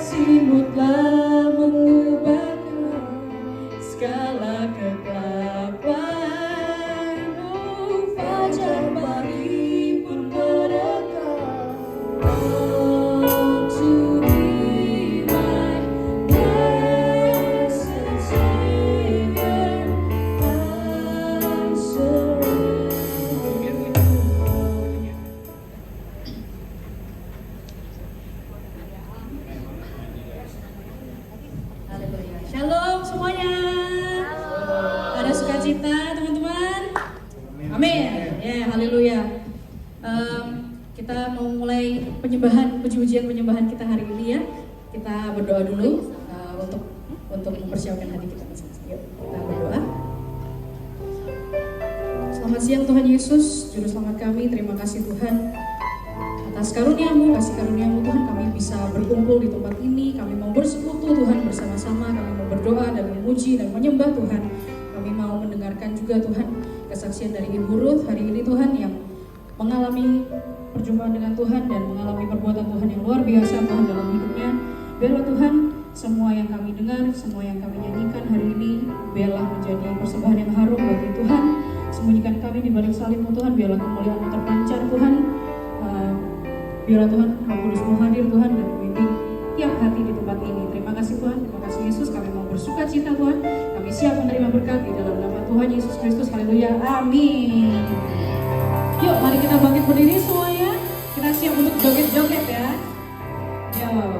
kasih-Mu telah mengubahkan segala kegelapan. Fajar baru pun mendekat. Oh, to be my blessed Savior, I surrender. Haleluya. Shalom semuanya. Ada sukacita teman-teman? Amin. Ya, haleluya. Kita mau mulai penyembahan, puji-pujian penyembahan kita hari ini ya. Kita berdoa dulu untuk mempersiapkan hati kita masing-masing. Yuk, kita berdoa. Selamat siang Tuhan Yesus, Juru Selamat kami. Terima kasih Tuhan atas karunia-Mu, kasih karunia-Mu Tuhan, kami bisa berkumpul di tempat ini. Kami mau bersekutu Tuhan bersama-sama, kami mau berdoa dan memuji dan menyembah Tuhan. Kami mau mendengarkan juga Tuhan kesaksian dari Ibu Ruth hari ini Tuhan, yang mengalami perjumpaan dengan Tuhan dan mengalami perbuatan Tuhan yang luar biasa Tuhan dalam hidupnya. Biarlah Tuhan semua yang kami dengar, semua yang kami nyanyikan hari ini, biarlah menjadi persembahan yang harum bagi Tuhan. Sembunyikan kami di balik salib-Mu Tuhan, biarlah kemuliaan-Mu terpancar Tuhan. Biarlah Tuhan Roh Kudus-Mu hadir Tuhan dan membimbing tiap hati di tempat ini. Terima kasih Tuhan, terima kasih Yesus. Kami mau bersuka cita Tuhan, kami siap menerima berkat di dalam nama Tuhan Yesus Kristus. Haleluya, amin. Yuk, mari kita bangkit berdiri semuanya. Kita siap untuk joget-joget ya. Yo.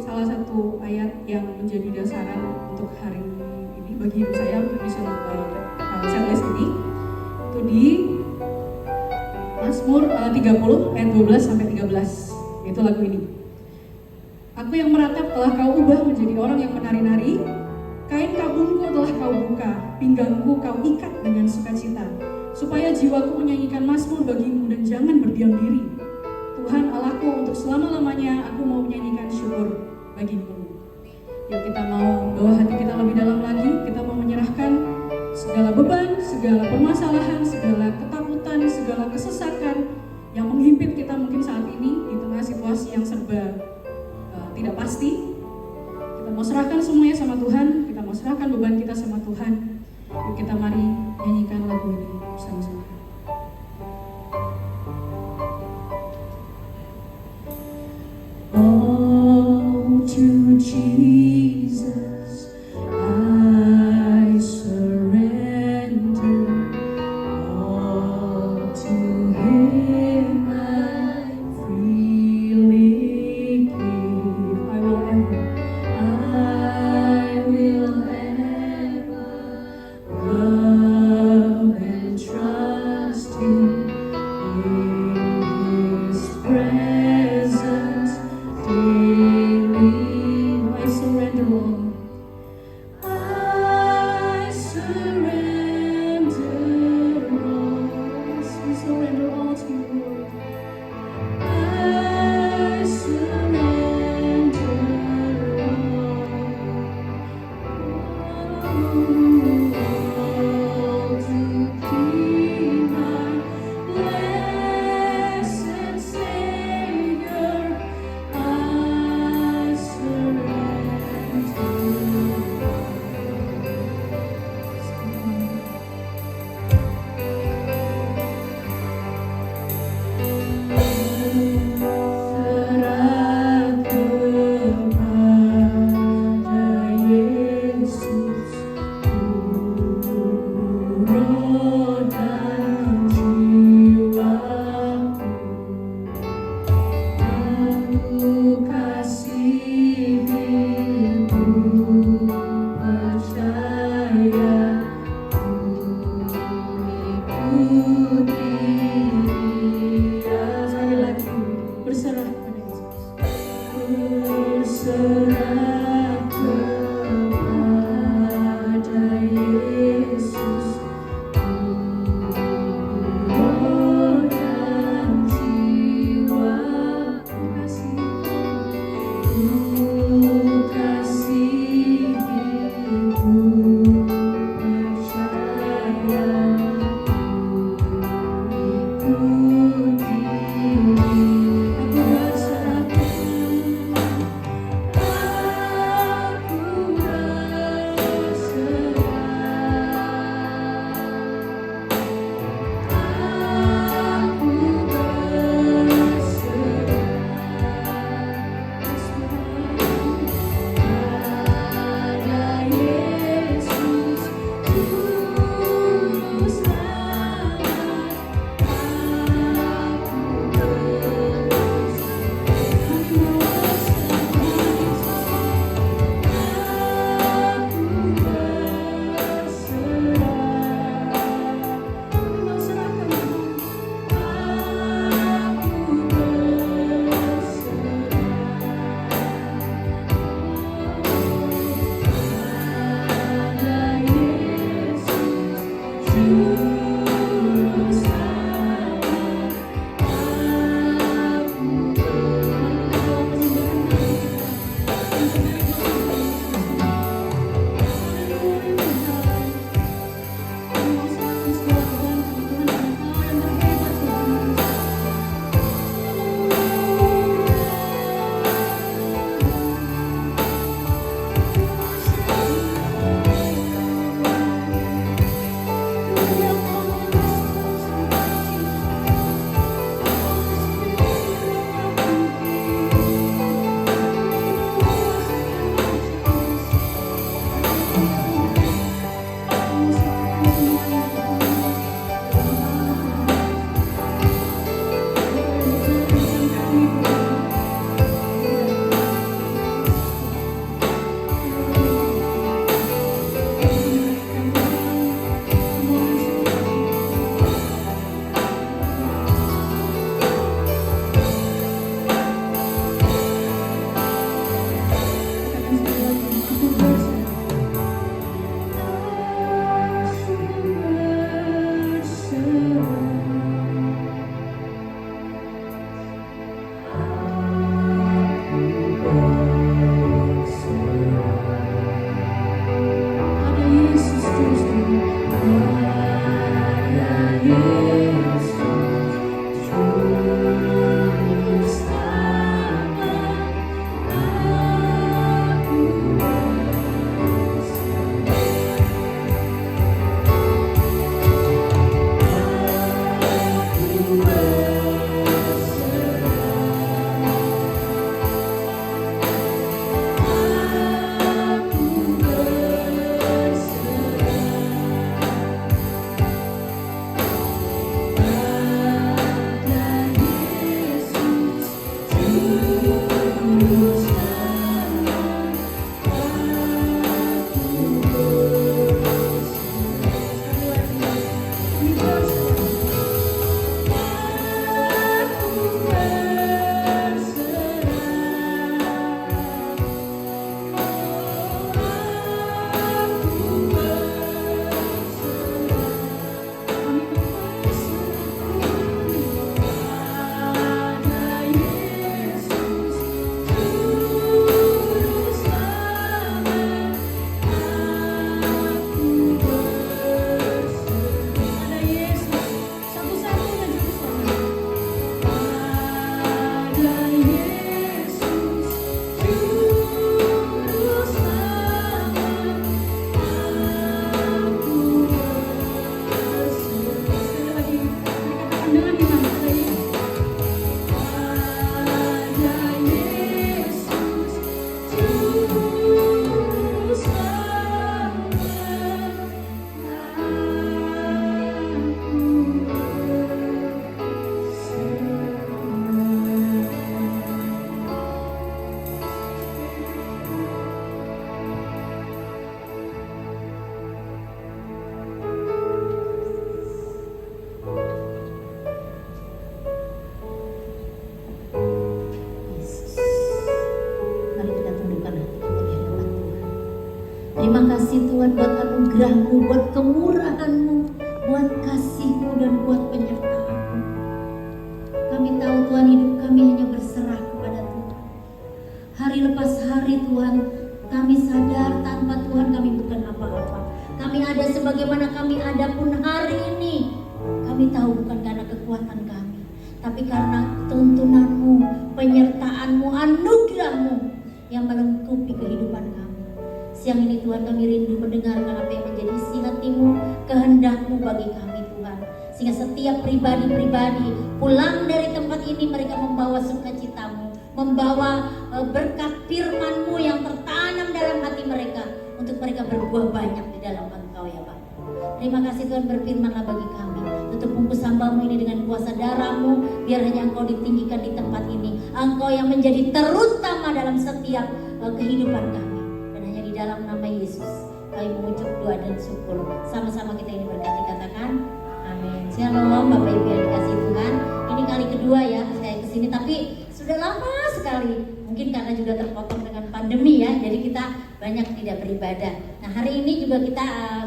salah satu ayat yang menjadi dasaran untuk hari ini bagi hidup saya untuk bisa setlist ini. Itu di Mazmur 30 ayat 12 sampai 13. Itu lagu ini. Aku yang meratap telah kau ubah menjadi orang yang menari-nari. Kain kabungku telah kau buka, pinggangku kau ikat dengan sukacita, supaya jiwaku menyanyikan mazmur bagimu dan jangan berdiam diri. Tuhan Allahku, untuk selama-lamanya aku mau menyanyikan syukur bagimu. Yuk kita mau bawa hati kita lebih dalam lagi, kita mau menyerahkan segala beban, segala permasalahan, segala ketakutan, segala kesesakan yang menghimpit kita mungkin saat ini di tengah situasi yang serba tidak pasti. Kita mau serahkan semuanya sama Tuhan, kita mau serahkan beban kita sama Tuhan. Yuk kita mari nyanyikan lagu ini bersama-sama. Oh, to Jesus I surrender, all to Him I freely give. I will ever love and trust Him in His presence daily. I surrender all. I surrender all. Yes, we surrender all to you, Lord. I surrender all to Thee, my blessed Savior. I surrender. Serah kepada Yesus, roh dan jiwaku. Aku kasihimu, percaya ikuti Dia. Sekali lagi, berserah kepada Yesus. Berserah kepada Yesus, roh dan jiwa. Ku kasihimu, percaya ikuti. Aku berserah, Terima kasih Tuhan buat anugerah-Mu, buat kemurahan-Mu, buat kasih-Mu dan buat penyertaan-Mu. Kami tahu Tuhan hidup kami hanya berserah kepada Tuhan. Hari lepas hari Tuhan, kami sadar tanpa Tuhan kami bukan apa-apa. Kami ada sebagaimana kami ada pun hari ini, kami tahu bukan karena kekuatan kami, tapi karena tuntunan-Mu, penyertaan-Mu, anugerah-Mu yang melengkapi kehidupan kami. Siang ini Tuhan kami rindu mendengarkan apa yang menjadi isi hati-Mu, kehendak-Mu bagi kami Tuhan. Sehingga setiap pribadi-pribadi pulang dari tempat ini mereka membawa sukacita-Mu, membawa berkat firman-Mu yang tertanam dalam hati mereka, untuk mereka berbuah banyak di dalam Engkau ya Pak. Terima kasih Tuhan, berfirman-Lah bagi kami. Tutup bungkus hamba-Mu ini dengan kuasa darah-Mu, biar hanya Engkau ditinggikan di tempat ini. Engkau yang menjadi terutama dalam setiap kehidupan kami. Di dalam nama Yesus kami mengucap doa dan syukur. Sama-sama kita ini berkati, katakan amin. Shalom Bapak Ibu yang dikasih Tuhan. Ini kali kedua ya saya kesini, tapi sudah lama sekali. Mungkin karena juga terpotong dengan pandemi ya, jadi kita banyak tidak beribadah. Nah hari ini juga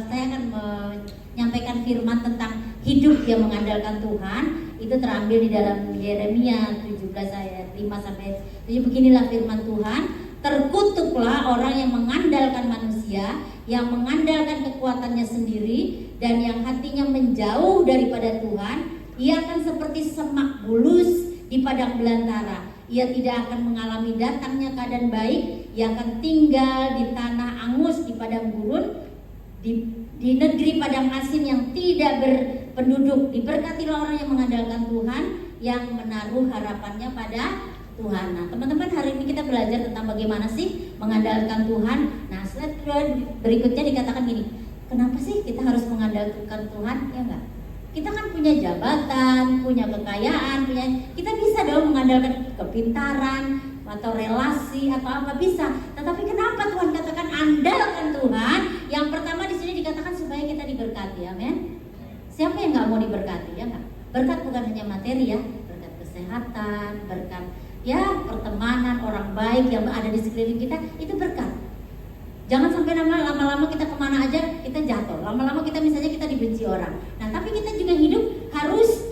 saya akan menyampaikan firman tentang hidup yang mengandalkan Tuhan. Itu terambil di dalam Yeremia 17 ayat 5 sampai 7. Beginilah firman Tuhan. Terkutuklah orang yang mengandalkan manusia, yang mengandalkan kekuatannya sendiri, dan yang hatinya menjauh daripada Tuhan. Ia akan seperti semak bulus di padang belantara. Ia tidak akan mengalami datangnya keadaan baik. Ia akan tinggal di tanah angus, di padang gurun, di negeri padang asin yang tidak berpenduduk. Diberkatilah orang yang mengandalkan Tuhan, yang menaruh harapannya pada Tuhan. Nah teman-teman, hari ini kita belajar tentang bagaimana sih mengandalkan Tuhan. Nah slide berikutnya dikatakan gini, kenapa sih kita harus mengandalkan Tuhan? Ya enggak? Kita kan punya jabatan, punya kekayaan, kita bisa dong mengandalkan kepintaran atau relasi atau apa, bisa. Tetapi kenapa Tuhan katakan andalkan Tuhan? Yang pertama di sini dikatakan supaya kita diberkati, amin. Siapa yang nggak mau diberkati, ya nggak? Berkat bukan hanya materi ya, berkat kesehatan, berkat ya pertemanan, orang baik yang ada di sekeliling kita, itu berkat. Jangan sampai lama-lama kita kemana aja kita jatuh, lama-lama kita misalnya kita dibenci orang. Nah tapi kita juga hidup harus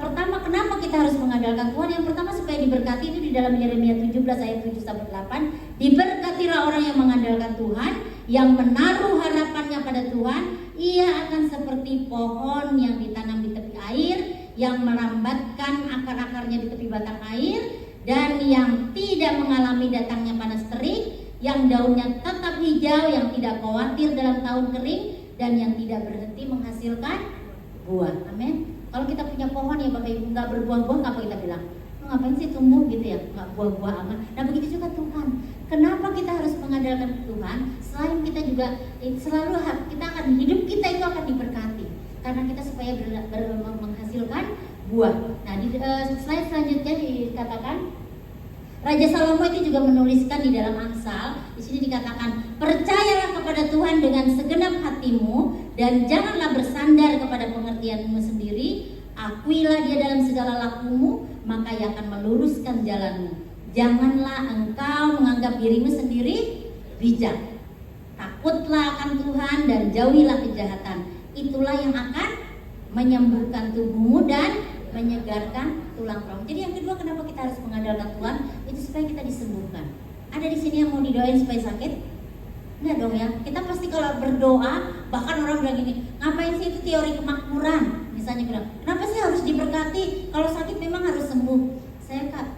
pertama, kenapa kita harus mengandalkan Tuhan? Yang pertama supaya diberkati, itu di dalam Yeremia 17 ayat 7 sampai 8. Diberkatilah orang yang mengandalkan Tuhan, yang menaruh harapannya pada Tuhan. Ia akan seperti pohon yang ditanam di tepi air, yang merambatkan akar-akarnya di tepi batang air, dan yang tidak mengalami datangnya panas terik, yang daunnya tetap hijau, yang tidak khawatir dalam tahun kering, dan yang tidak berhenti menghasilkan buah. Amin. Kalau kita punya pohon ya Bapak Ibu nggak berbuah-buah, apa kita bilang? Ngapain sih tumbuh gitu ya, nggak buah-buah amat. Nah begitu juga Tuhan. Kenapa kita harus mengandalkan Tuhan? Selain kita juga selalu kita akan hidup kita itu akan diberkati, karena kita supaya menghasilkan buah. Nah di slide selanjutnya dikatakan Raja Salomo itu juga menuliskan di dalam Amsal. Di sini dikatakan, percayalah kepada Tuhan dengan segenap hatimu dan janganlah bersandar kepada pengertianmu sendiri. Akuilah Dia dalam segala lakumu, maka Ia akan meluruskan jalanmu. Janganlah engkau menganggap dirimu sendiri bijak. Takutlah akan Tuhan dan jauhilah kejahatan. Itulah yang akan menyembuhkan tubuhmu dan menyegarkan tulang rahang. Jadi yang kedua, kenapa kita harus mengandalkan Tuhan? Itu supaya kita disembuhkan. Ada di sini yang mau didoain supaya sakit? Enggak dong ya. Kita pasti kalau berdoa, bahkan orang bilang gini, ngapain sih itu teori kemakmuran? Misalnya bilang, kenapa sih harus diberkati? Kalau sakit memang harus sembuh.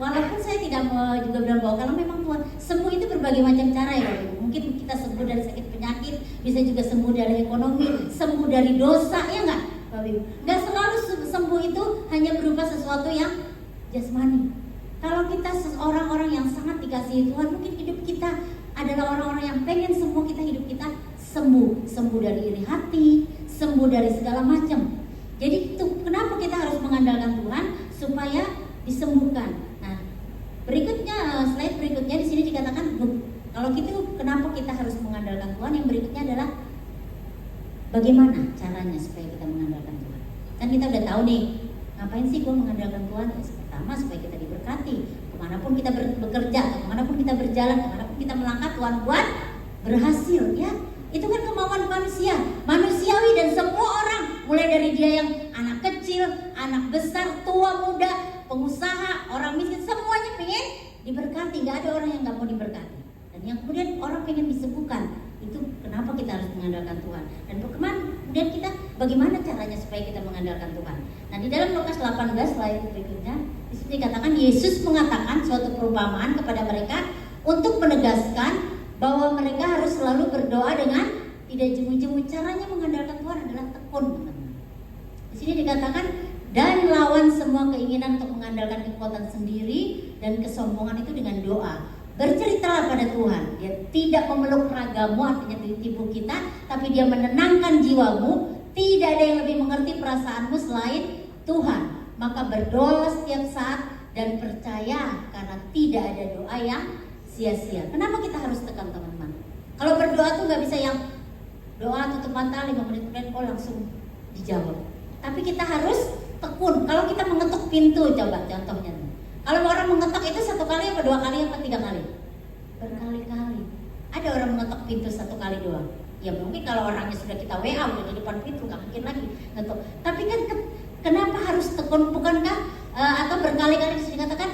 Walaupun saya tidak juga bilang bahwa kalau memang Tuhan sembuh itu berbagai macam cara ya Bapak. Mungkin kita sembuh dari sakit penyakit, bisa juga sembuh dari ekonomi, sembuh dari dosa, ya enggak? Nggak selalu sembuh itu hanya berupa sesuatu yang jasmani. Kalau kita orang-orang yang sangat dikasihi Tuhan, mungkin hidup kita adalah orang-orang yang pengen sembuh, kita hidup kita sembuh dari iri hati, sembuh dari segala macam. Jadi itu kenapa kita harus mengandalkan Tuhan supaya disembuhkan. Nah, berikutnya slide berikutnya di sini dikatakan kalau gitu kenapa kita harus mengandalkan Tuhan? Yang berikutnya adalah bagaimana caranya supaya kita mengandalkan Tuhan. Kan kita udah tahu nih, ngapain sih gue mengandalkan Tuhan? Pertama supaya kita diberkati. Kemanapun kita bekerja, kemanapun kita berjalan, kemanapun kita melangkah, Tuhan buat berhasil ya. Itu kan kemauan manusia, manusiawi, dan semua orang, mulai dari dia yang anak kecil, anak besar, tua, muda, pengusaha, orang miskin, semuanya pengen diberkati. Gak ada orang yang gak mau diberkati. Dan yang kemudian orang pengen disembuhkan. Itu kenapa kita harus mengandalkan Tuhan. Dan kemudian kita bagaimana caranya supaya kita mengandalkan Tuhan. Nah, di dalam Lukas 18 slide berikutnya, di situ dikatakan Yesus mengatakan suatu perumpamaan kepada mereka untuk menegaskan bahwa mereka harus selalu berdoa dengan tidak jemu-jemu. Caranya mengandalkan Tuhan adalah tekun, teman-teman. Di sini dikatakan, dan lawan semua keinginan untuk mengandalkan kekuatan sendiri dan kesombongan itu dengan doa. Berceritalah pada Tuhan. Dia tidak memeluk ragamu, artinya tipu kita, tapi dia menenangkan jiwamu. Tidak ada yang lebih mengerti perasaanmu selain Tuhan. Maka berdoa setiap saat dan percaya, karena tidak ada doa yang sia-sia. Kenapa kita harus tekan, teman-teman? Kalau berdoa tuh nggak bisa yang doa tutup mata 5 menit kemudian langsung dijawab. Tapi kita harus tekun. Kalau kita mengetuk pintu, coba contohnya. Kalau orang mengetok itu 1 kali apa 2 kali apa 3 kali? Berkali-kali. Ada orang mengetok pintu 1 kali doang. Ya mungkin kalau orangnya sudah kita WA udah di depan pintu, nggak mungkin lagi ngetok. Tapi kan kenapa harus tekun? Bukankah atau berkali-kali dikatakan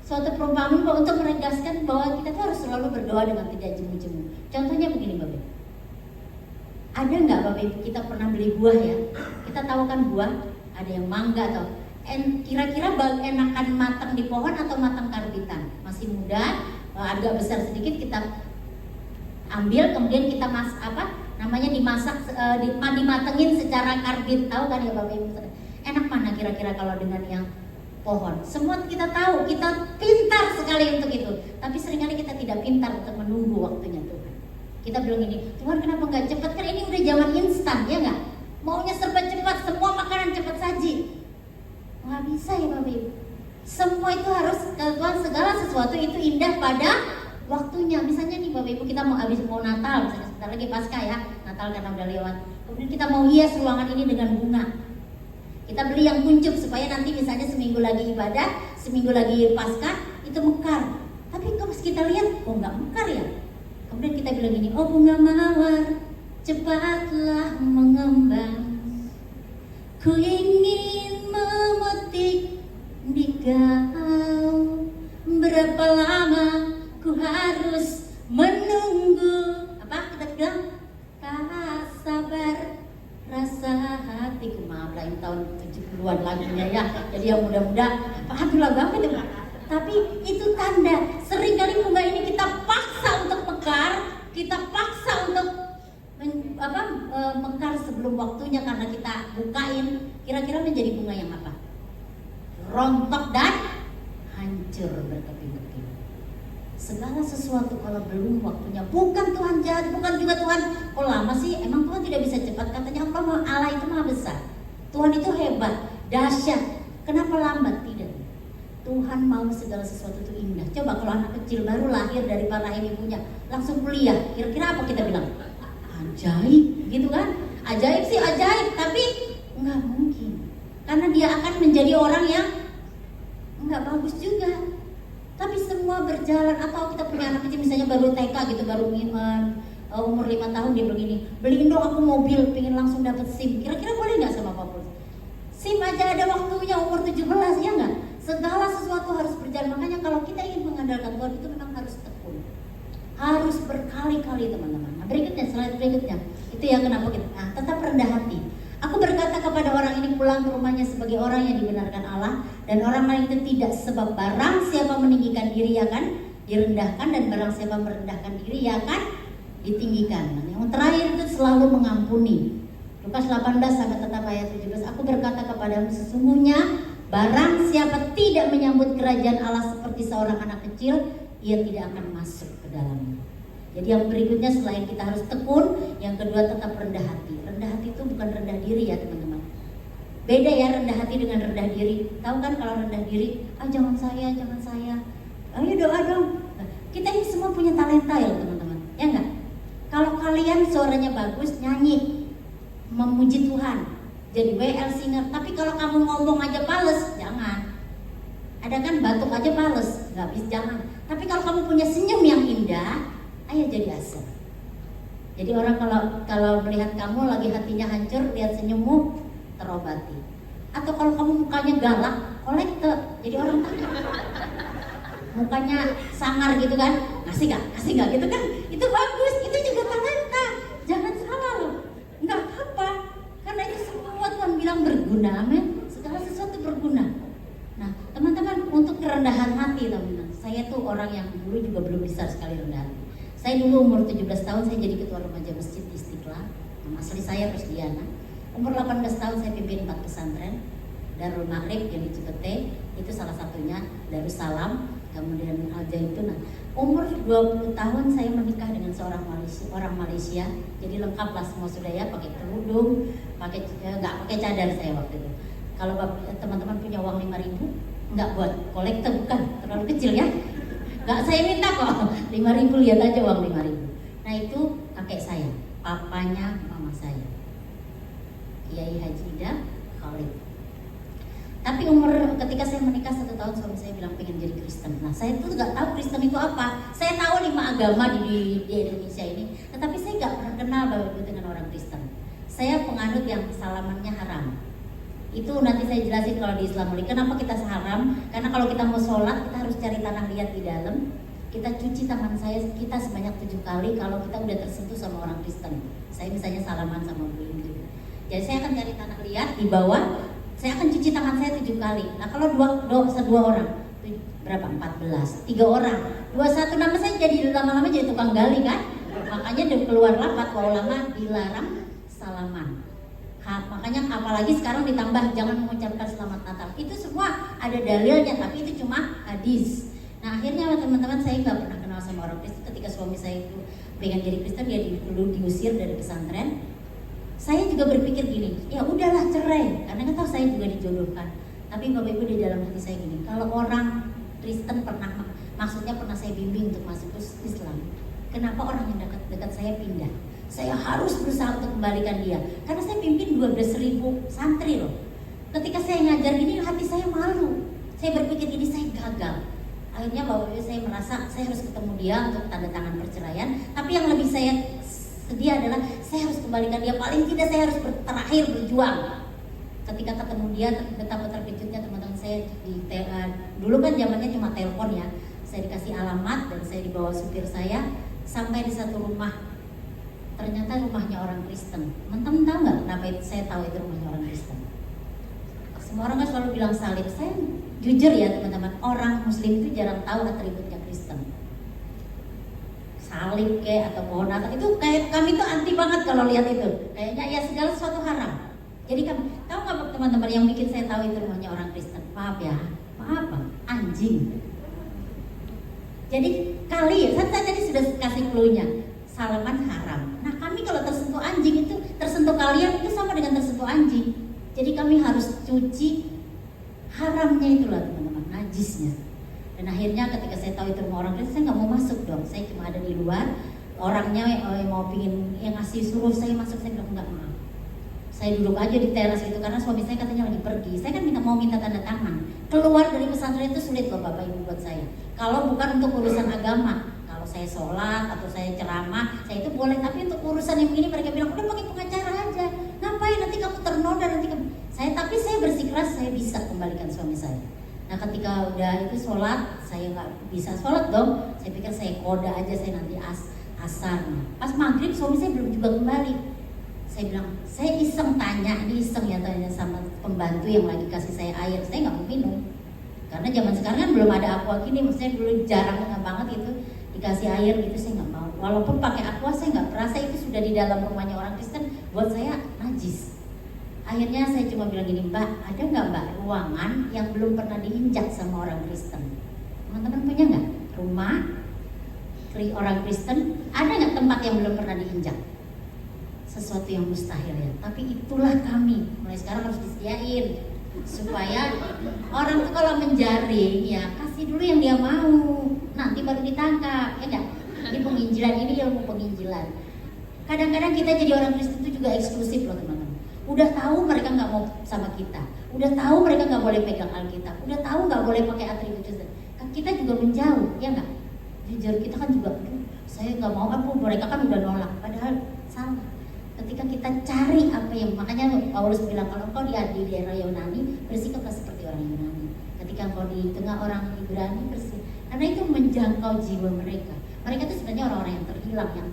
suatu perumpamaan untuk menegaskan bahwa kita tuh harus selalu berdoa dengan tidak jemu-jemu. Contohnya begini, Bapak. Ada nggak Bapak Ibu kita pernah beli buah ya? Kita tahu kan buah ada yang mangga atau kira-kira enakan matang di pohon atau matang karbitan? Masih muda, agak besar sedikit kita ambil, kemudian kita dimasak, dimatengin secara karbit. Tahu kan ya Bapak Ibu? Enak mana kira-kira kalau dengan yang pohon? Semua kita tahu, kita pintar sekali untuk itu. Tapi seringkali kita tidak pintar untuk menunggu waktunya Tuhan. Kita bilang ini, Tuhan kenapa nggak cepat? Kan ini udah zaman instan, ya nggak? Maunya serba cepat, semua makanan cepat saji. Nggak bisa ya Bapak Ibu. Semua itu harus, Tuhan segala sesuatu itu indah pada waktunya. Misalnya nih Bapak Ibu, kita mau Natal, misalnya sebentar lagi Pasca ya, Natal karena udah lewat. Kemudian kita mau hias ruangan ini dengan bunga. Kita beli yang kuncup supaya nanti misalnya seminggu lagi ibadah, seminggu lagi Pasca itu mekar. Tapi kalau kita lihat, kok nggak mekar ya? Kemudian kita bilang gini, oh bunga mawar cepatlah mengembang, ku ingin memetik di kau. Berapa lama ku harus menunggu? Apa kita bilang? Tak sabar rasa hatiku. Maaf lah, ini tahun 70-an lagunya ya. Jadi yang muda-muda, apa lagu apa itu? Tapi itu tanda. Seringkali bunga ini kita paksa untuk mekar, kita paksa untuk mekar sebelum waktunya karena kita bukain. Kira-kira menjadi bunga yang apa? Rontok dan hancur berkeping-keping. Segala sesuatu kalau belum waktunya, bukan Tuhan jahat, bukan juga Tuhan kok lama sih, emang Tuhan tidak bisa cepat. Katanya Allah itu maha besar, Tuhan itu hebat, dahsyat. Kenapa lambat? Tidak. Tuhan mau segala sesuatu itu indah. Coba kalau anak kecil baru lahir dari rahim ibunya langsung kuliah, kira-kira apa kita bilang? Ajaib, gitu kan? Ajaib sih ajaib, tapi nggak mungkin, karena dia akan menjadi orang yang nggak bagus juga. Tapi semua berjalan. Atau kita punya anak kecil misalnya baru TK gitu, baru umur 5 tahun, dia begini, beliin dong aku mobil, pengen langsung dapat SIM. Kira-kira boleh nggak sama Pak Pul? SIM aja ada waktunya, umur 17, ya nggak? Segala sesuatu harus berjalan. Makanya kalau kita ingin mengandalkan Tuhan itu memang harus tekun, harus berkali-kali teman-teman. Nah, berikutnya, slide berikutnya, itu yang kenapa kita tetap rendah hati. Aku berkata kepada orang ini, pulang ke rumahnya sebagai orang yang dibenarkan Allah, dan orang lain itu tidak, sebab barang siapa meninggikan diri akan direndahkan, dan barang siapa merendahkan diri akan ditinggikan. Dan yang terakhir itu selalu mengampuni. Lukas 18 sampai tetap ayat 17. Aku berkata kepadamu, sesungguhnya barang siapa tidak menyambut kerajaan Allah seperti seorang anak kecil, ia tidak akan masuk ke dalamnya. Jadi yang berikutnya selain kita harus tekun, yang kedua tetap rendah hati. Rendah hati itu bukan rendah diri ya teman-teman. Beda ya rendah hati dengan rendah diri. Tahu kan kalau rendah diri, jangan saya. Ayo doa dong. Nah, kita ini semua punya talenta ya teman-teman, ya enggak? Kalau kalian suaranya bagus, nyanyi, memuji Tuhan, jadi WL singer. Tapi kalau kamu ngomong aja pales, jangan. Ada kan batuk aja pales, nggak bisa, jangan. Tapi kalau kamu punya senyum yang indah, ayo jadi asal. Jadi orang kalau melihat kamu lagi hatinya hancur, lihat senyummu terobati. Atau kalau kamu mukanya galak, kolekte. Jadi orang tanya, mukanya sangar gitu kan, kasih nggak gitu kan, itu bagus, itu juga talenta. Jangan salah loh, nggak apa-apa, karena itu semua Tuhan bilang berguna, amin. Segala sesuatu berguna. Nah teman-teman, untuk kerendahan hati teman-teman, saya tuh orang yang dulu juga belum besar sekali rendah hati. Saya dulu umur 17 tahun saya jadi ketua remaja Masjid Istiqlal. Nama asli saya Rusdiana. Umur 18 tahun saya pimpin 4 pesantren. Darul Maghrib yang di Cipete, itu salah satunya, Darussalam, kemudian Al Zaitun. Nah, umur 20 tahun saya menikah dengan seorang orang Malaysia. Jadi lengkap lah semua sudah ya, pakai kerudung, nggak pakai cadar saya waktu itu. Kalau teman-teman punya uang 5.000, nggak buat kolektor, bukan, terlalu kecil ya. Nggak saya minta kok, 5.000, lihat aja uang 5.000. Nah itu kakek saya, papanya mama saya, Kiai Haji Ida Khalid. Tapi ketika saya menikah 1 tahun, suami saya bilang pengen jadi Kristen. Nah saya tuh nggak tahu Kristen itu apa. Saya tahu 5 agama di Indonesia ini, tetapi saya nggak pernah kenal Bapak Ibu dengan orang Kristen. Saya penganut yang salamannya haram. Itu nanti saya jelasin kalau di Islam. Kenapa kita haram? Karena kalau kita mau sholat, kita harus cari tanah liat di dalam. Kita cuci tangan kita sebanyak 7 kali kalau kita udah tersentuh sama orang Kristen. Saya misalnya salaman sama Bu Indri. Jadi saya akan cari tanah liat di bawah. Saya akan cuci tangan saya 7 kali. Nah kalau dua orang, berapa? 14, 3 orang, 21 nama saya jadi lama-lama jadi tukang gali kan? Makanya udah keluar fatwa ulama dilarang salaman. Makanya apalagi sekarang ditambah jangan mengucapkan selamat Natal. Itu semua ada dalilnya, tapi itu cuma hadis. Nah akhirnya teman-teman, saya nggak pernah kenal sama orang Kristen. Ketika suami saya itu pengen jadi Kristen, dia dulu diusir dari pesantren. Saya juga berpikir gini, ya udahlah cerai, karena kan tahu saya juga dijodohkan. Tapi Bapak Ibu, di dalam hati saya gini, kalau orang Kristen maksudnya pernah saya bimbing untuk masuk ke Islam, kenapa orang yang dekat saya pindah? Saya harus berusaha untuk kembalikan dia, karena saya pimpin 12.000 santri loh. Ketika saya ngajar gini, hati saya malu. Saya berpikir gini, saya gagal. Akhirnya Bapak Ibu, saya merasa saya harus ketemu dia untuk tanda tangan perceraian. Tapi yang lebih saya sedih adalah saya harus kembalikan dia. Paling tidak saya harus terakhir berjuang. Ketika ketemu dia, betapa terkejutnya teman-teman saya dulu kan zamannya cuma telepon ya. Saya dikasih alamat dan saya dibawa supir saya sampai di satu rumah. Ternyata rumahnya orang Kristen. Teman-teman tahu nggak kenapa saya tahu itu rumahnya orang Kristen? Semua orang kan selalu bilang salib. Saya jujur ya teman-teman, orang Muslim itu jarang tahu atributnya Kristen. Salib kayak atau pohon Natal itu kayak kami tuh anti banget kalau lihat itu. Kayaknya ya segala sesuatu haram. Jadi kami tahu nggak teman-teman yang bikin saya tahu itu rumahnya orang Kristen? Maaf ya, maaf bang, anjing. Jadi saya tadi sudah kasih clue-nya. Salaman haram. Nah kami kalau tersentuh anjing itu, tersentuh kalian itu sama dengan tersentuh anjing. Jadi kami harus cuci haramnya itulah teman-teman, najisnya. Dan akhirnya ketika saya tahu itu rumah orang Kristen, saya nggak mau masuk dong. Saya cuma ada di luar. Orangnya mau pingin yang ngasih suruh saya masuk, saya bilang nggak mau. Saya duduk aja di teras itu karena suami saya katanya lagi pergi. Saya kan mau minta tanda tangan. Keluar dari pesantren itu sulit loh Bapak Ibu buat saya. Kalau bukan untuk urusan agama. Kalau saya sholat atau saya ceramah, saya itu boleh. Tapi untuk urusan yang begini mereka bilang udah pakai pengacara aja. Ngapain nanti kamu ternoda nanti kamu. Tapi saya bersikeras saya bisa kembalikan suami saya. Nah ketika udah itu sholat, saya nggak bisa sholat dong. Saya pikir saya koda aja, saya nanti asar. Pas maghrib suami saya belum juga kembali. Saya bilang, saya iseng tanya, ini iseng ya tanya sama pembantu yang lagi kasih saya air. Saya nggak mau minum. Karena zaman sekarang kan belum ada aqua gini, maksudnya dulu jarang banget itu dikasih air gitu, saya nggak mau. Walaupun pakai aqua saya nggak merasa itu sudah di dalam rumahnya orang Kristen, buat saya najis. Akhirnya saya cuma bilang gini, Mbak, ada nggak Mbak ruangan yang belum pernah diinjak sama orang Kristen? Teman-teman punya nggak rumah orang Kristen? Ada nggak tempat yang belum pernah diinjak? Sesuatu yang mustahil ya. Tapi itulah kami. Mulai sekarang harus disediain supaya orang tuh kalau menjaring ya kasih dulu yang dia mau, nanti baru ditangkap ya enggak. Ini penginjilan, ini ilmu penginjilan. Kadang-kadang kita jadi orang Kristen itu juga eksklusif loh teman-teman. Udah tahu mereka nggak mau sama kita, udah tahu mereka nggak boleh pegang Alkitab, udah tahu nggak boleh pakai atribut Kristen, kita juga menjauh ya nggak. Jujur kita kan juga, saya nggak mau apa, mereka kan udah nolak, padahal ketika kita cari apa yang, makanya Paulus bilang kalau engkau di daerah Yunani, bersikaplah seperti orang Yunani. Ketika engkau di tengah orang Ibrani, bersih. Karena itu menjangkau jiwa mereka. Mereka itu sebenarnya orang-orang yang terhilang yang.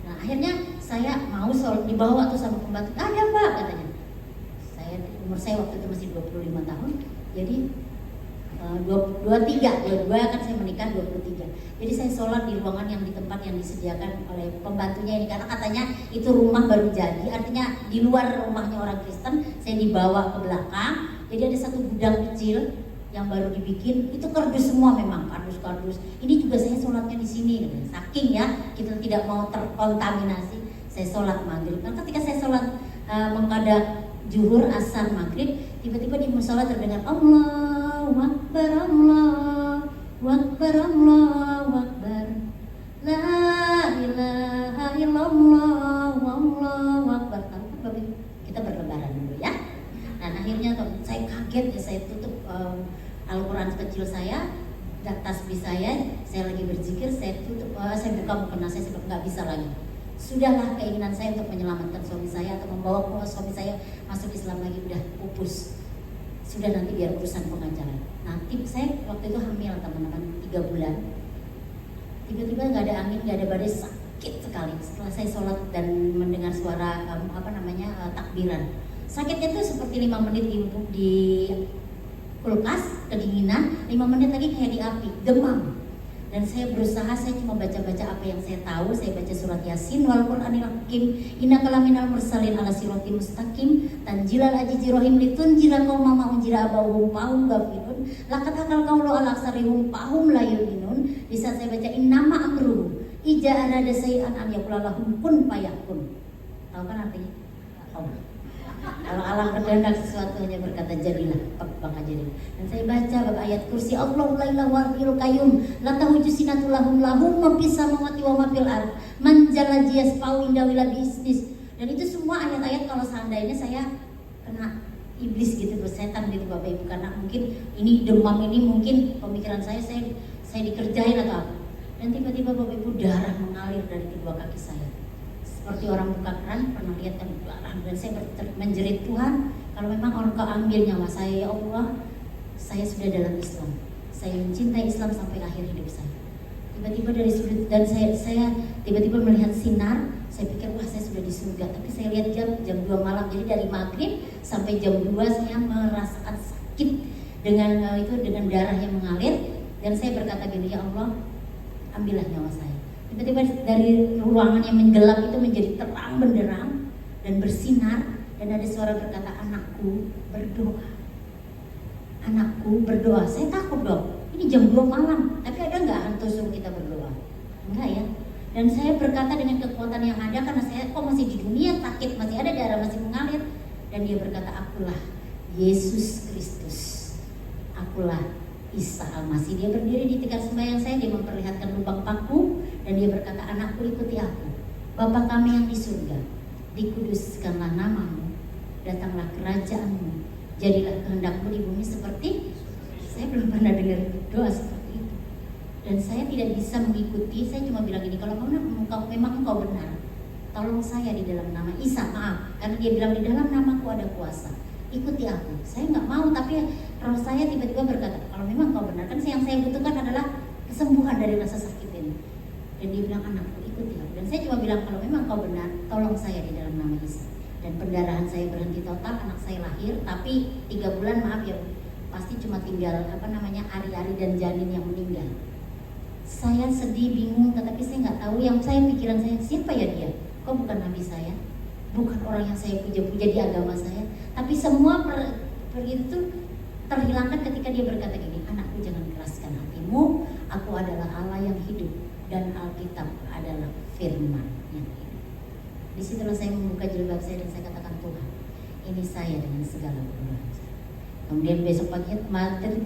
Nah akhirnya saya mau dibawa tuh sama pembantu. Ada Pak katanya. Umur saya waktu itu masih 25 tahun. Jadi 22 kan saya menikah 23. Jadi saya sholat di ruangan yang di tempat yang disediakan oleh pembantunya ini, karena katanya itu rumah baru jadi, artinya di luar rumahnya orang Kristen. Saya dibawa ke belakang, jadi ada satu gudang kecil yang baru dibikin, itu kardus semua, memang kardus. Ini juga saya sholatnya di sini, saking ya kita tidak mau terkontaminasi. Saya sholat maghrib. Nah ketika saya sholat menghadap zuhur, asar, maghrib, tiba-tiba di musola terdengar Allahu Akbar, Allahu Akbar, Allahu Akbar, La ilaha illallah, Allahu Akbar. Kita berlebaran dulu ya. Nah akhirnya saya kaget ya, saya tutup Al-Quran kecil saya, tasbih saya lagi berzikir, saya tutup, saya buka mukena saya nggak bisa lagi. Sudahlah keinginan saya untuk menyelamatkan suami saya atau membawa suami saya masuk Islam lagi udah pupus. Sudah nanti biar urusan pengajaran. Nanti saya waktu itu hamil teman-teman 3 bulan. Tiba-tiba nggak ada angin, nggak ada badai, sakit sekali. Setelah saya sholat dan mendengar suara takbiran, sakitnya itu seperti 5 menit di kulkas, kedinginan, 5 menit lagi kayak di api, demam. Dan saya berusaha, saya cuma baca-baca apa yang saya tahu. Saya baca surat Yasin, wal Qur'anil Hakim, innaka laminal mursalin ala siratim mustaqim, tanjilal azizi rohim litunjira qauma ma unjira abahum fahum ghafilun, laqad hakal qawlu ala aksarihum fahum la yu'minun. Di saat saya baca innama amruhu ija arada say'an an yaqula lahum kun fayakun. Tahu kan artinya? Tahu. Kalau Allah berkehendak sesuatu hanya berkata jadilah, maka jadilah. Dan saya baca ayat kursi Allahu la ilaha illal qayyum la tahuju sinatun lahum mafis samawati wa mafil ardh man jalla yasfa'u inda wila bisnis. Dan itu semua ayat-ayat kalau seandainya saya kena iblis gitu, setan gitu Bapak Ibu, karena mungkin ini demam, ini mungkin pemikiran saya dikerjain atau apa. Dan tiba-tiba Bapak Ibu darah mengalir dari kedua kaki saya. Seperti orang buka keran, pernah lihat kan darah, dan saya menjerit, Tuhan, kalau memang Engkau ambil nyawa saya, ya Allah, saya sudah dalam Islam. Saya mencintai Islam sampai akhir hidup saya. Tiba-tiba dari sudut, dan saya tiba-tiba melihat sinar, saya pikir wah saya sudah di surga. Tapi saya lihat jam 2 malam, jadi dari maghrib sampai jam 2 saya merasakan sakit dengan darah yang mengalir. Dan saya berkata gini, ya Allah, ambillah nyawa saya. Tiba-tiba dari ruangan yang menggelap itu menjadi terang benderang dan bersinar, dan ada suara berkata, anakku berdoa. Anakku berdoa. Saya takut dong, ini jam 2 malam, tapi ada nggak hantu suruh kita berdoa? Enggak ya. Dan saya berkata dengan kekuatan yang ada, karena saya kok masih di dunia, sakit masih ada, darah masih mengalir. Dan dia berkata, akulah Yesus Kristus, akulah Isa Al-Masih. Dia berdiri di tikar sembahyang saya, dia memperlihatkan lubang paku, dan dia berkata, anakku ikuti aku, Bapa kami yang di surga, dikuduskanlah namamu, datanglah kerajaanmu, jadilah kehendakmu di bumi seperti. Saya belum pernah dengar doa seperti itu, dan saya tidak bisa mengikuti. Saya cuma bilang gini, kalau memang engkau benar, tolong saya di dalam nama Isa, maaf, karena dia bilang di dalam namaku ada kuasa, ikuti aku. Saya nggak mau, tapi roh saya tiba-tiba berkata, kalau memang kau benar, kan yang saya butuhkan adalah kesembuhan dari rasa sakit ini. Dan dia bilang, anakku ikuti aku. Dan saya cuma bilang, kalau memang kau benar, tolong saya di dalam nama Isa. Dan pendarahan saya berhenti total, anak saya lahir, tapi 3 bulan, maaf ya, pasti cuma tinggal ari-ari dan janin yang meninggal. Saya sedih, bingung, tetapi saya nggak tahu. Yang saya pikiran saya, siapa ya dia? Kok bukan nabi saya? Bukan orang yang saya puja-puja di agama saya. Tapi semua itu terhilangkan ketika dia berkata gini, anakku jangan keraskan hatimu, aku adalah Allah yang hidup, dan Alkitab adalah firman yang hidup. Disitulah saya membuka jilbab saya dan saya katakan, Tuhan, ini saya dengan segala kekurangan saya. Kemudian besok pagi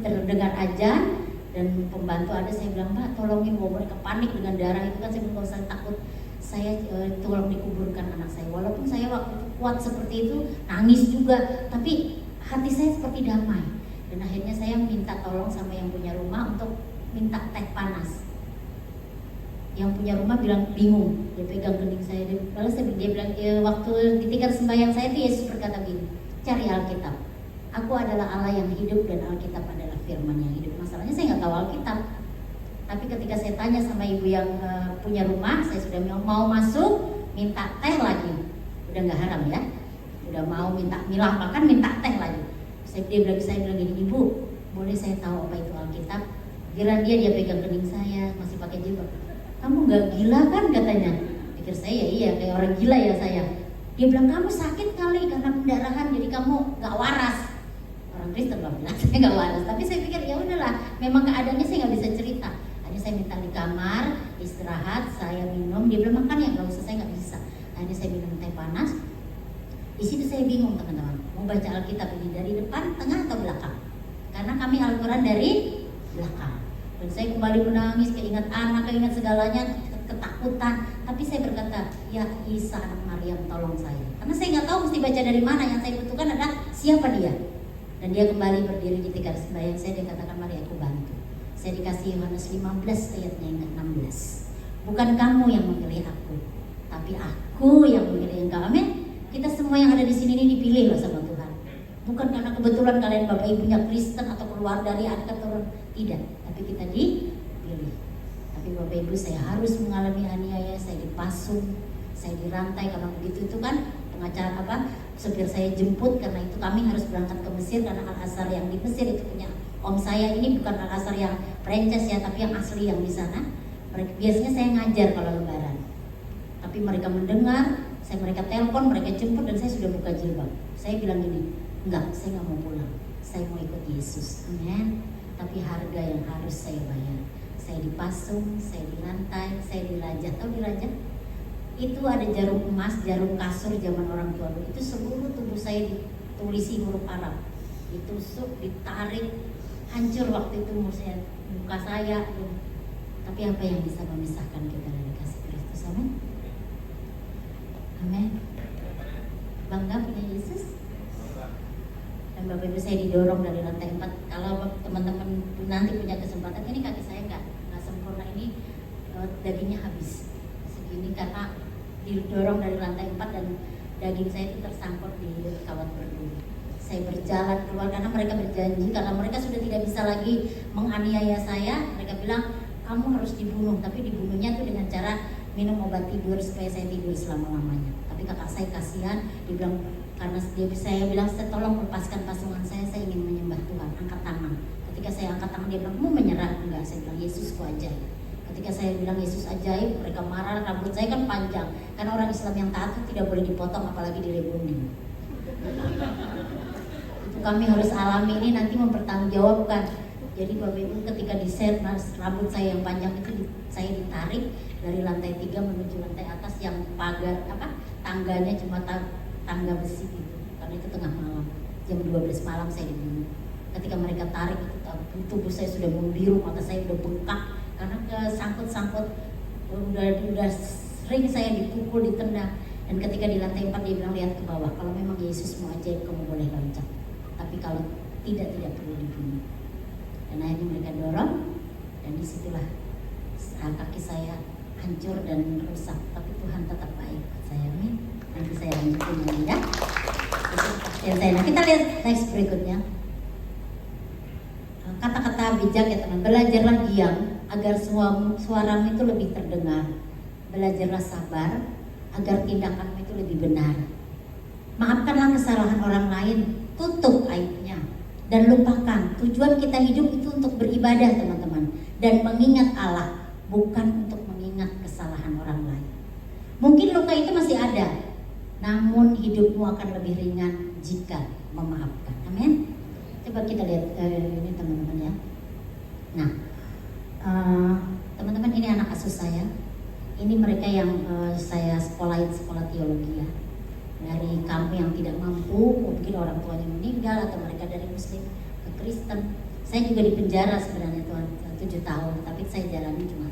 terdengar azan, dan pembantu ada, saya bilang, Mbak tolongin, bawa mereka panik dengan darah itu kan. Saya bilang, saya takut, saya tolong dikuburkan anak saya. Walaupun saya waktu itu kuat seperti itu, nangis juga, tapi hati saya seperti damai. Dan akhirnya saya minta tolong sama yang punya rumah untuk minta teh panas. Yang punya rumah bilang bingung, dia pegang kening saya. Lalu dia bilang, waktu ditinggal sembahyang saya itu Yesus berkata gini, cari Alkitab. Aku adalah Allah yang hidup dan Alkitab adalah firman yang hidup. Masalahnya saya nggak tahu Alkitab. Tapi ketika saya tanya sama ibu yang punya rumah, saya sudah mau masuk, minta teh lagi. Udah nggak haram ya, udah mau minta milah makan, minta teh lagi. Dia bilang gini, ibu, boleh saya tahu apa itu Alkitab? Kira dia pegang kening saya, masih pakai jilbab. Kamu nggak gila kan katanya? Pikir saya iya kayak orang gila ya saya. Dia bilang kamu sakit kali karena pendarahan, jadi kamu nggak waras. Orang Kristen bilang saya nggak waras, tapi saya pikir ya udahlah, memang keadaannya saya nggak bisa cerita. Akhirnya saya minta di kamar istirahat, saya minum. Dia bilang makan ya, nggak usah, saya nggak bisa. Akhirnya saya minum teh panas. Di situ saya bingung teman-teman, mau baca Alkitab ini dari depan, tengah atau belakang? Karena kami Al-Quran dari belakang. Dan saya kembali menangis, keingat anak, keingat segalanya, ketakutan. Tapi saya berkata, ya Isa anak Maryam tolong saya. Karena saya nggak tahu mesti baca dari mana. Yang saya butuhkan adalah siapa dia. Dan dia kembali berdiri di tikar sembahyang saya. Dia katakan, mari aku bantu. Saya dikasih Yohanes 15 ayatnya yang 16. Bukan kamu yang memilih aku, tapi aku yang memilih engkau. Amin. Kita semua yang ada di sini ini dipilih loh sama Tuhan. Bukan karena kebetulan kalian bapak ibunya Kristen atau keluar dari adat turun, tidak. Tapi kita dipilih. Tapi bapak ibu, saya harus mengalami aniaya, saya dipasung, saya dirantai karena begitu itu kan pengacara supir saya jemput karena itu kami harus berangkat ke Mesir karena Al-Azhar yang di Mesir itu punya om saya. Ini bukan Al-Azhar yang franchise ya, tapi yang asli yang di sana. Biasanya saya ngajar kalau lebaran. Tapi mereka mendengar, mereka telepon, mereka jemput dan saya sudah buka jilbab. Saya bilang gini, enggak, saya nggak mau pulang, saya mau ikut Yesus. Amin. Tapi harga yang harus saya bayar. Saya dipasung, saya dirantai, saya dirajah. Tahu dirajah? Itu ada jarum emas, jarum kasur zaman orang tua dulu. Itu seluruh tubuh saya ditulisi huruf Arab. Ditusuk, ditarik, hancur waktu itu muka saya. Tapi apa yang bisa memisahkan kita dari kasih Kristus? Amin. Amin. Bangga punya Yesus. Dan Bapak Ibu, saya didorong dari lantai 4. Kalau teman-teman nanti punya kesempatan, ini kaki saya nggak sempurna, ini dagingnya habis segini karena didorong dari lantai 4 dan daging saya itu tersangkut di kawat berduri. Saya berjalan keluar karena mereka berjanji, karena mereka sudah tidak bisa lagi menganiaya saya. Mereka bilang kamu harus dibunuh, tapi dibunuhnya tuh dengan cara minum obat tidur supaya saya tidur selama-lamanya. Tapi kakak saya kasihan, dia bilang karena saya bilang tolong lepaskan pasungan saya ingin menyembah Tuhan, angkat tangan. Ketika saya angkat tangan dia bilang mau menyerah? Enggak, saya bilang Yesusku ajaib. Ketika saya bilang Yesus ajaib, mereka marah. Rambut saya kan panjang, karena orang Islam yang taat itu tidak boleh dipotong apalagi direbunin. Itu kami harus alami, ini nanti mempertanggungjawabkan. Jadi Bapak Ibu, ketika diset rambut saya yang panjang itu saya ditarik dari lantai 3 menuju lantai atas yang pagar tangganya cuma tangga besi gitu. Karena itu tengah malam, jam 12 malam saya dibunuh. Ketika mereka tarik tubuh saya sudah membiru, mata saya udah bengkak karena kesangkut-sangkut, udah sering saya dipukul, ditendang. Dan ketika di lantai 4 dia bilang lihat ke bawah, kalau memang Yesus mau ajaib kamu boleh loncat, tapi kalau tidak perlu dibunuh. Dan akhirnya mereka dorong, dan disitulah kaki saya hancur dan rusak. Tapi Tuhan tetap baik saya, amin. Nanti saya lanjutin lagi ya. Nah, kita lihat next berikutnya. Kata-kata bijak ya teman. Belajarlah diam agar suaramu itu lebih terdengar. Belajarlah sabar agar tindakanmu itu lebih benar. Maafkanlah kesalahan orang lain, tutup aibnya, dan lupakan. Tujuan kita hidup itu untuk beribadah teman-teman, dan mengingat Allah, bukan untuk mengingat kesalahan orang lain. Mungkin luka itu masih ada, namun hidupmu akan lebih ringan jika memaafkan. Amin. Coba kita lihat ini teman-teman ya. Nah, teman-teman, ini anak asuh saya. Ini mereka yang saya sekolahin sekolah teologi ya. Dari kamu yang tidak mampu, mungkin orang tuanya meninggal atau mereka dari Muslim ke Kristen. Saya juga di penjara sebenarnya Tuhan 7 tahun, tapi saya jalani cuma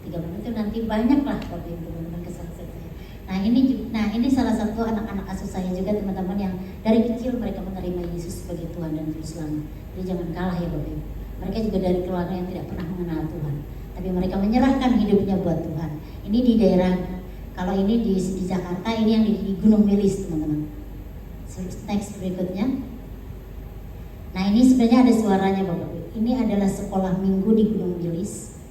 3 menit. Itu nanti banyak lah Bapak Ibu teman-teman kesaksian saya. Nah ini salah satu anak-anak asuh saya juga teman-teman yang dari kecil mereka menerima Yesus sebagai Tuhan dan Juru Selamat. Jadi jangan kalah ya Bapak Ibu. Mereka juga dari keluarga yang tidak pernah mengenal Tuhan. tapi mereka menyerahkan hidupnya buat Tuhan. Ini di daerah, kalau ini di Jakarta, ini yang di Gunung Wilis, teman-teman. Next berikutnya. Nah, ini sebenarnya ada suaranya Bapak Ibu. Ini adalah sekolah minggu di Gunung Wilis.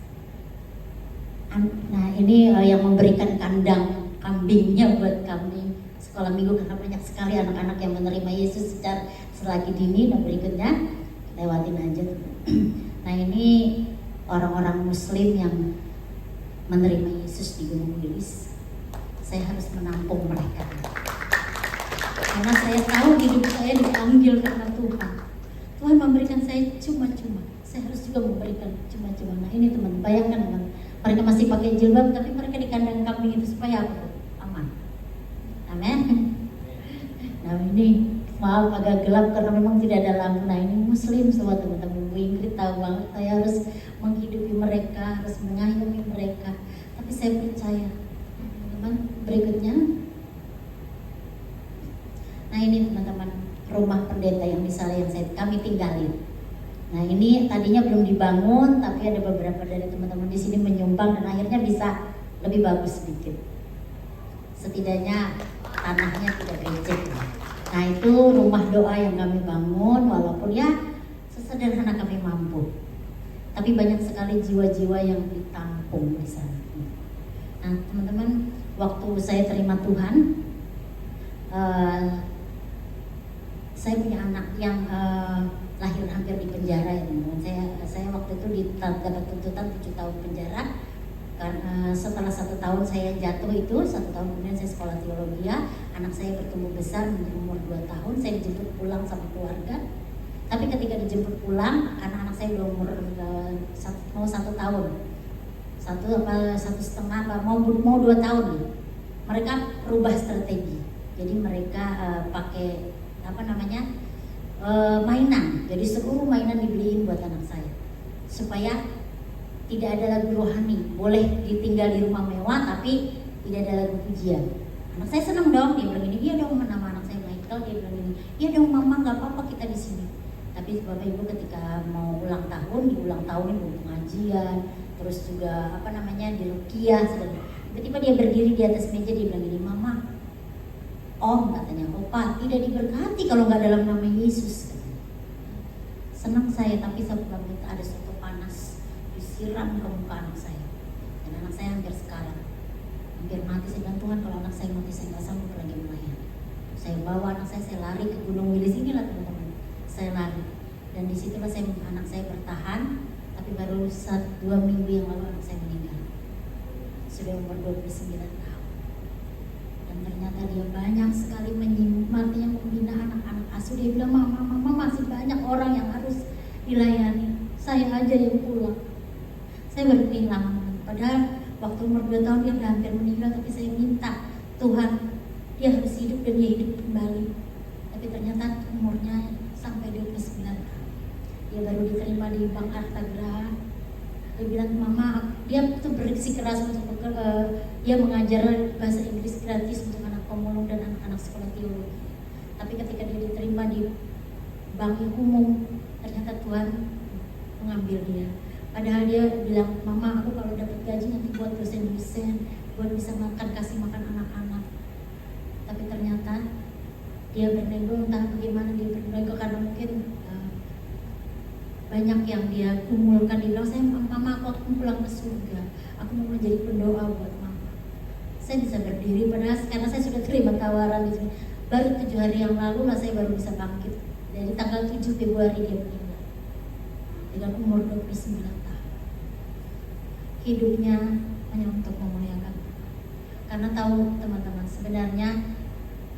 Nah, ini yang memberikan kandang kambingnya buat kami sekolah minggu, karena banyak sekali anak-anak yang menerima Yesus secara selagi dini. Dan berikutnya lewatin aja. Nah, ini orang-orang Muslim yang menerima Yesus di Gunung Wilis. Saya harus menampung mereka karena saya tahu hidup saya dipanggil karena Tuhan. Tuhan memberikan saya cuma-cuma, saya harus juga memberikan cuma-cuma. Nah, ini teman, bayangkan teman, mereka masih pakai jilbab tapi mereka di kandang kambing itu supaya apa? Aman. Amin. Nah, ini maaf agak gelap karena memang tidak ada lampu. Nah, ini Muslim semua teman-teman. Bu Ingrid tahu banget saya harus menghidupi mereka, harus mengayomi mereka. Tapi saya percaya, teman-teman, berikutnya. Nah, ini teman-teman, rumah pendeta yang misalnya yang kami tinggalin. Nah, ini tadinya belum dibangun, tapi ada beberapa dari teman-teman di sini menyumbang dan akhirnya bisa lebih bagus sedikit. Setidaknya tanahnya tidak becek. Nah, itu rumah doa yang kami bangun, walaupun ya sesederhana kami mampu. Tapi banyak sekali jiwa-jiwa yang ditampung di sana. Nah, teman-teman, waktu saya terima Tuhan, saya punya anak yang lahir hampir di penjara ya teman-teman. Saya waktu itu dapat tuntutan 7 tahun penjara karena setelah 1 tahun saya jatuh itu, 1 tahun kemudian saya sekolah teologi. Anak saya bertumbuh besar menjadi umur 2 tahun, saya dijemput pulang sama keluarga. Tapi ketika dijemput pulang, anak-anak saya belum umur mau 1 tahun, 1,5 mau 2 tahun nih. Mereka berubah strategi, jadi mereka pakai mainan. Jadi seluruh mainan dibeliin buat anak saya supaya tidak ada lagu rohani. Boleh ditinggal di rumah mewah tapi tidak ada lagu pujian. Anak saya senang dong, dia bilang ini, iya dong, nama anak saya Michael, dia bilang ini, iya dong mama, nggak apa-apa kita di sini. Tapi Bapak Ibu ketika mau ulang tahun, di ulang tahun ini pengajian, terus juga di ruqyah, tiba-tiba dia berdiri di atas meja, dia bilang ini, mama, Om, katanya, Opa, tidak diberkati kalau nggak dalam nama Yesus. Senang saya, tapi saya minta ada suatu panas disiram ke muka anak saya. Dan anak saya hampir sekarat, hampir mati. Saya bilang, Tuhan, kalau anak saya mati, saya nggak sanggup lagi melayani. Saya bawa anak saya lari ke Gunung Wilis inilah teman-teman. Saya lari, dan disitulah anak saya bertahan. Tapi baru 2 minggu yang lalu anak saya meninggal. Sudah umur 29 tahun. Dan ternyata dia banyak sekali membina anak-anak asuh. Dia bilang, mama masih banyak orang yang harus dilayani, saya aja yang pulang. Saya baru kehilangan. Padahal waktu umur 2 tahun dia udah hampir meninggal. Tapi saya minta Tuhan, dia harus hidup dan dia hidup kembali. Tapi ternyata umurnya sampai 29 tahun. Dia baru diterima di Bank Artagraha. Dia bilang, mama, dia tuh bersikeras untuk dia mengajar bahasa Inggris gratis untuk anak pemulung dan anak-anak sekolah teologi. Tapi ketika dia diterima di bank umum, ternyata Tuhan mengambil dia. Padahal dia bilang, mama, aku kalau dapat gaji nanti buat dosen-dosen, buat bisa kasih makan anak-anak. Tapi ternyata dia bernego, entah bagaimana dia bernego, karena mungkin banyak yang dia kumpulkan. Dia bilang, mama, aku pulang ke surga, aku mau menjadi pendoa buat mama. Saya bisa berdiri padahal karena saya sudah terima tawaran di sini. Baru 7 hari yang lalu lah saya baru bisa bangkit. Dari tanggal 7 Februari dia meninggal dengan umur 29 tahun. Hidupnya hanya untuk memuliakan Tuhan. Karena tahu teman-teman, sebenarnya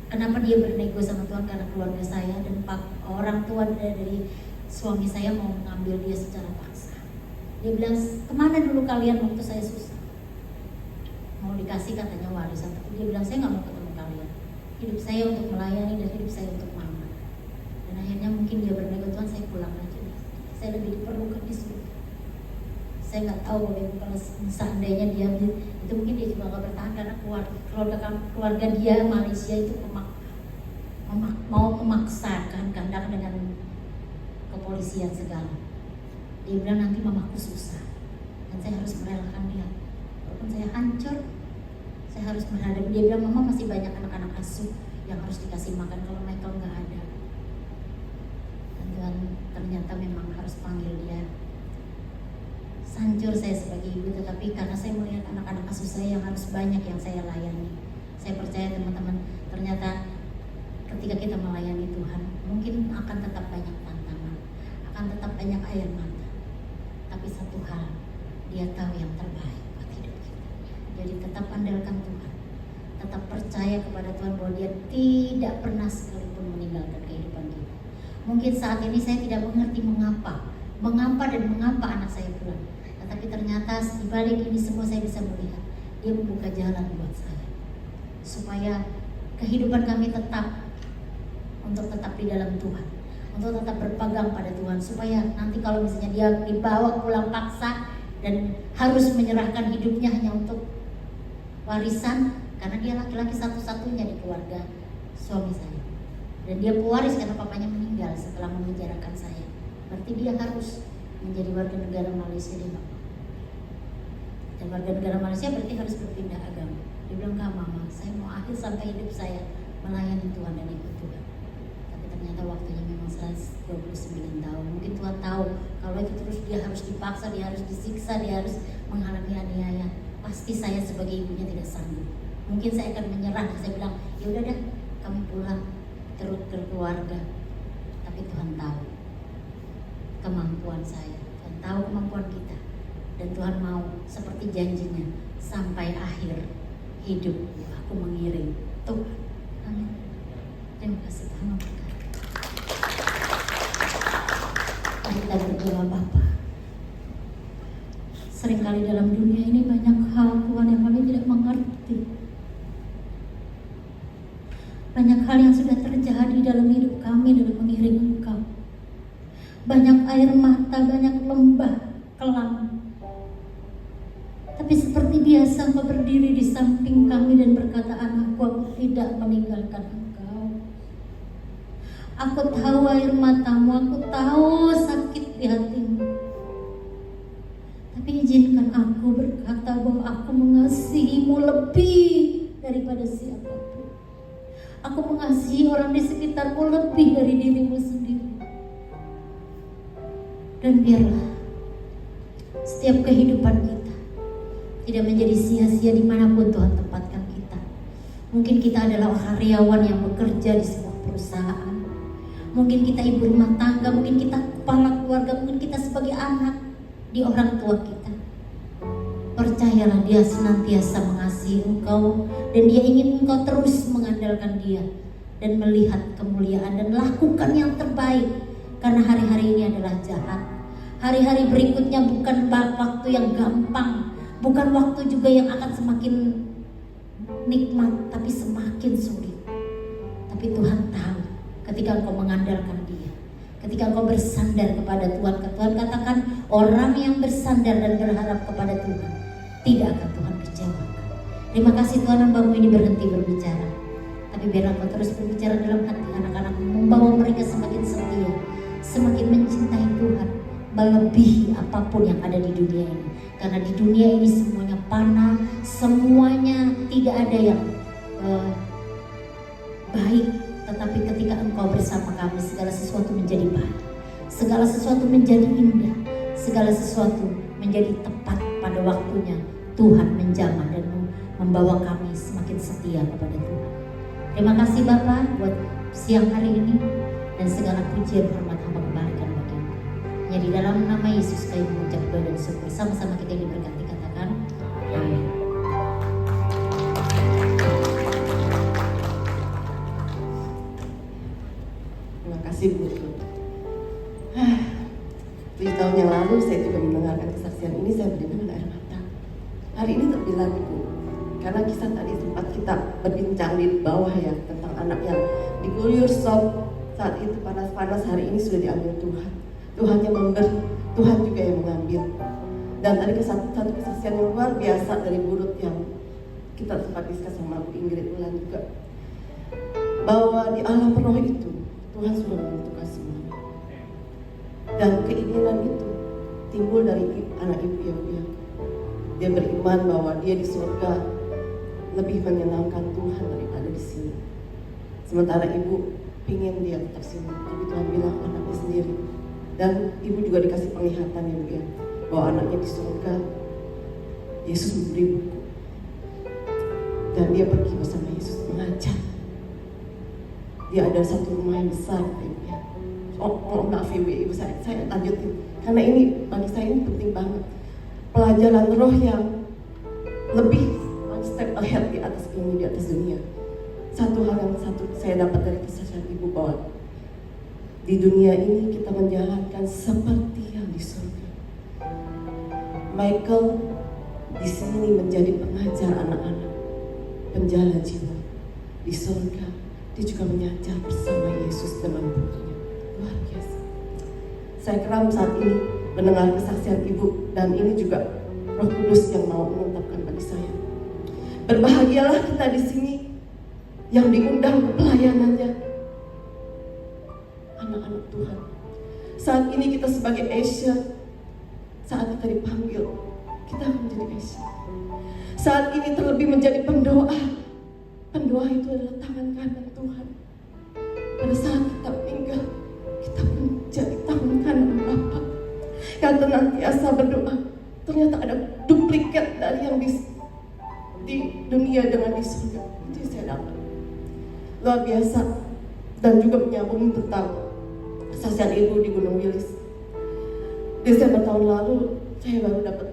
kenapa dia bernego sama Tuhan, karena keluarga saya dan orang tua dari suami saya mau mengambil dia secara paksa. Dia bilang, kemana dulu kalian waktu saya susah? Mau dikasih katanya warisan. Tapi dia bilang, saya gak mau ketemu kalian. Hidup saya untuk melayani dan hidup saya untuk mama. Dan akhirnya mungkin dia bernego, Tuhan saya pulang aja. Saya lebih diperlukan di surga. Saya gak tahu kalau seandainya dia itu mungkin dia juga gak bertahan karena keluarga dia Malaysia itu mau memaksakan kehendak dengan kepolisian segala. Dia bilang, nanti mamaku susah. Dan saya harus merelakan dia. Walaupun saya hancur, saya harus menghadapi dia. Bilang, mama masih banyak anak-anak asuh yang harus dikasih makan kalau Michael nggak ada. Dan Tuhan ternyata memang harus panggil dia. Hancur saya sebagai ibu, tetapi karena saya melihat anak-anak asuh saya yang harus banyak yang saya layani. Saya percaya teman-teman, ternyata ketika kita melayani Tuhan, mungkin akan tetap banyak tantangan, akan tetap banyak air mata. Tapi satu hal, Dia tahu yang terbaik buat hidup kita. Jadi tetap andalkan Tuhan, tetap percaya kepada Tuhan bahwa Dia tidak pernah sekalipun meninggalkan kehidupan kita. Mungkin saat ini saya tidak mengerti mengapa anak saya pulang. Tetapi ternyata di balik ini semua saya bisa melihat Dia membuka jalan buat saya, supaya kehidupan kami tetap di dalam Tuhan, untuk tetap berpegang pada Tuhan, supaya nanti kalau misalnya dia dibawa pulang paksa dan harus menyerahkan hidupnya hanya untuk warisan, karena dia laki-laki satu-satunya di keluarga suami saya, dan dia pewaris karena papanya meninggal setelah memenjarakan saya. Berarti dia harus menjadi warga negara Malaysia dia, Pak. Dan warga negara Malaysia berarti harus berpindah agama. Dia bilang, "Kak mama, saya mau akhir sampai hidup saya melayani Tuhan dan ikut Tuhan." Tapi ternyata waktunya memang 29 tahun. Mungkin Tuhan tahu kalau itu terus dia harus dipaksa, dia harus disiksa, dia harus mengalami aniaya. Pasti saya sebagai ibunya tidak sanggup. Mungkin saya akan menyerah. Saya bilang, "Ya udah dah, kami pulang terus ke keluarga." Tapi Tuhan tahu kemampuan saya, Tuhan tahu kemampuan kita, dan Tuhan mau seperti janjinya sampai akhir hidup aku mengiring Tuhan. Amin. Terima kasih Tuhan. Kita berdoa Bapa. Seringkali dalam dunia ini banyak hal Tuhan yang kami tidak mengerti. Banyak hal yang sudah terjadi dalam hidup kami dalam mengiring Engkau. Banyak air mata, banyak lembah kelam. Tapi seperti biasa Engkau berdiri di samping kami dan berkata, aku tidak meninggalkan Engkau. Aku tahu air matamu, aku tahu sakit di hatimu. Tapi izinkan aku berkata bahwa aku mengasihimu lebih daripada siapapun. Aku mengasihi orang di sekitarmu lebih dari dirimu sendiri. Dan biarlah setiap kehidupan kita tidak menjadi sia-sia dimanapun Tuhan tempatkan kita. Mungkin kita adalah karyawan yang bekerja di sebuah perusahaan, mungkin kita ibu rumah tangga, mungkin kita kepala keluarga, mungkin kita sebagai anak di orang tua kita. Percayalah Dia senantiasa mengasihi engkau, dan Dia ingin engkau terus mengandalkan Dia dan melihat kemuliaan dan lakukan yang terbaik. Karena hari-hari ini adalah jahat. Hari-hari berikutnya bukan waktu yang gampang, bukan waktu juga yang akan semakin nikmat, tapi semakin sulit. Tapi Tuhan tahu ketika engkau mengandalkan Dia, ketika engkau bersandar kepada Tuhan. Tuhan katakan orang yang bersandar dan berharap kepada Tuhan tidak akan Tuhan kecewakan. Terima kasih Tuhan, hamba-Mu ini berhenti berbicara, tapi biarlah Engkau terus berbicara dalam hati anak-anak-Mu, membawa mereka semakin setia, semakin mencintai Tuhan, melebihi apapun yang ada di dunia ini. Karena di dunia ini semuanya panah, semuanya tidak ada yang baik. Tetapi ketika Engkau bersama kami, segala sesuatu menjadi baik, segala sesuatu menjadi indah, segala sesuatu menjadi tepat pada waktunya. Tuhan menjamah dan membawa kami semakin setia kepada Tuhan. Terima kasih Bapa buat siang hari ini, dan segala pujian hormat hamba kembalikan bagimu. Ya, di dalam nama Yesus kami mengucap doa dan syukur. Sama-sama kita diberkati, katakan amin. Terima kasih Bu. 7 tahun yang lalu saya juga mendengarkan kesaksian ini, saya benar-benar air mata. Hari ini terlebih lagi Bu, karena kisah tadi sempat kita berbincang di bawah ya, tentang anak yang diguyur sop saat itu panas-panas. Hari ini sudah diambil Tuhan. Tuhan yang memberi, Tuhan juga yang mengambil. Dan tadi satu kesaksian yang luar biasa dari Burut yang kita sempat diskus sama Bu Ingrid Ulan juga, bahwa di alam roh itu Tuhan sudah menentukan semuanya. Dan keinginan itu timbul dari anak ibu yang Dia beriman bahwa dia di surga lebih menyenangkan Tuhan daripada di sini. Sementara ibu pingin dia tetap sini, tapi Tuhan bilang anaknya sendiri. Dan ibu juga dikasih penglihatan ya Bu ya, bahwa anaknya di surga Yesus memberi buku. Dan dia pergi bersama Yesus mengajar. Dia ada satu rumah yang besar Ibu ya. Maaf ibu saya lanjutin. Karena ini bagi saya ini penting banget. Pelajaran roh yang lebih one step ahead di atas ilmu, di atas dunia. Satu hal yang saya dapat dari kesaksian ibu bahwa di dunia ini kita menjalankan seperti yang di surga. Michael di sini menjadi pengajar anak-anak, penjalan jiwa. Di surga dia juga mengajar bersama Yesus dalam bukunya. Luar biasa. Saya keram saat ini mendengar kesaksian ibu, dan ini juga Roh Kudus yang mau mengungkapkan bagi saya. Berbahagialah kita di sini yang diundang ke pelayanannya, anak-anak Tuhan. Saat ini kita sebagai Asia, saat kita dipanggil, kita akan menjadi Asia. Saat ini terlebih menjadi pendoa. Pendoa itu adalah tangan kanan Tuhan. Pada saat kita meninggal, kita menjadi tangan kanan Bapa yang senantiasa berdoa. Ternyata ada duplikat dari yang di dunia dengan di surga. Itu yang saya dapat. Luar biasa. Dan juga menyambung tentang kesaksian ibu di Gunung Wilis. Desember tahun lalu saya baru dapat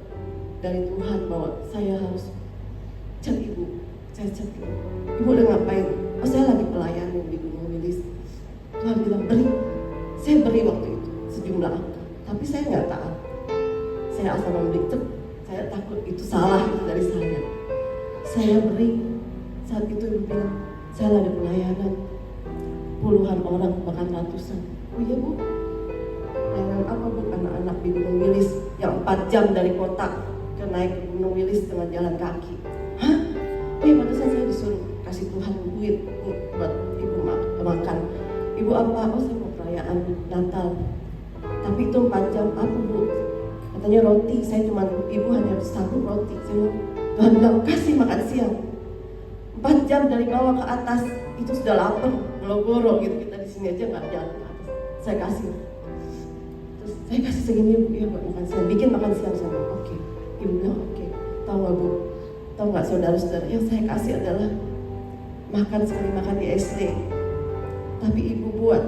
dari Tuhan bahwa saya harus chat ibu. Saya chat ibu. Ibu udah ngapain? Oh, saya lagi pelayanan di Gunung Wilis. Tuhan bilang beri. Saya beri waktu itu sejumlah angka, tapi saya nggak taat. Saya asal memberi. Saya takut itu salah, itu dari saya. Saya beri. Saat itu ibu bilang, saya ada pelayanan puluhan orang, bahkan ratusan. Oh iya Bu, pelayanan apa Bu? Anak-anak di Gunung Wilis yang 4 jam dari kota ke naik ke Gunung Wilis dengan jalan kaki. Hah? Oh iya, pada saat saya disuruh kasih Tuhan duit buat ibu makan. Ibu apa? Oh saya mau perayaan Natal. Tapi itu 4 jam apa Bu? Katanya roti. Saya cuma, ibu hanya satu roti. Saya bilang, Tuhan bilang kasih makan siang. 4 jam dari bawah ke atas itu sudah lapar, goro-goro gitu. Kita di sini aja nggak jalan ke atas. Saya kasih. Terus saya kasih segini Bu ya buat makan siang. Bikin makan siang sama. Oke. Ibu bilang oke. Tahu nggak Bu? Tahu nggak saudara-saudara, yang saya kasih adalah makan sekali makan di SD. Tapi ibu buat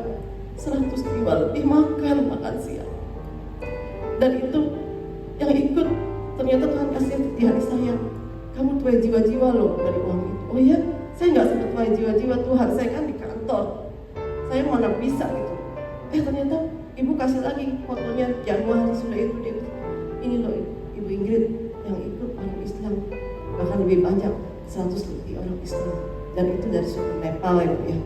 100 jiwa lebih makan siang. Dan itu yang ikut, ternyata Tuhan kasih di hati saya. Kamu tuai jiwa-jiwa loh dari uang itu. Oh iya, saya nggak sempat tuai jiwa-jiwa Tuhan. Saya kan di kantor. Saya mana bisa gitu. Ternyata ibu kasih lagi fotonya Januari sudah itu dia. Ini loh Ibu Ingrid yang ikut orang Islam, bahkan lebih banyak 100 lebih orang Islam. Dan itu dari suku Nepal ya Bu ya.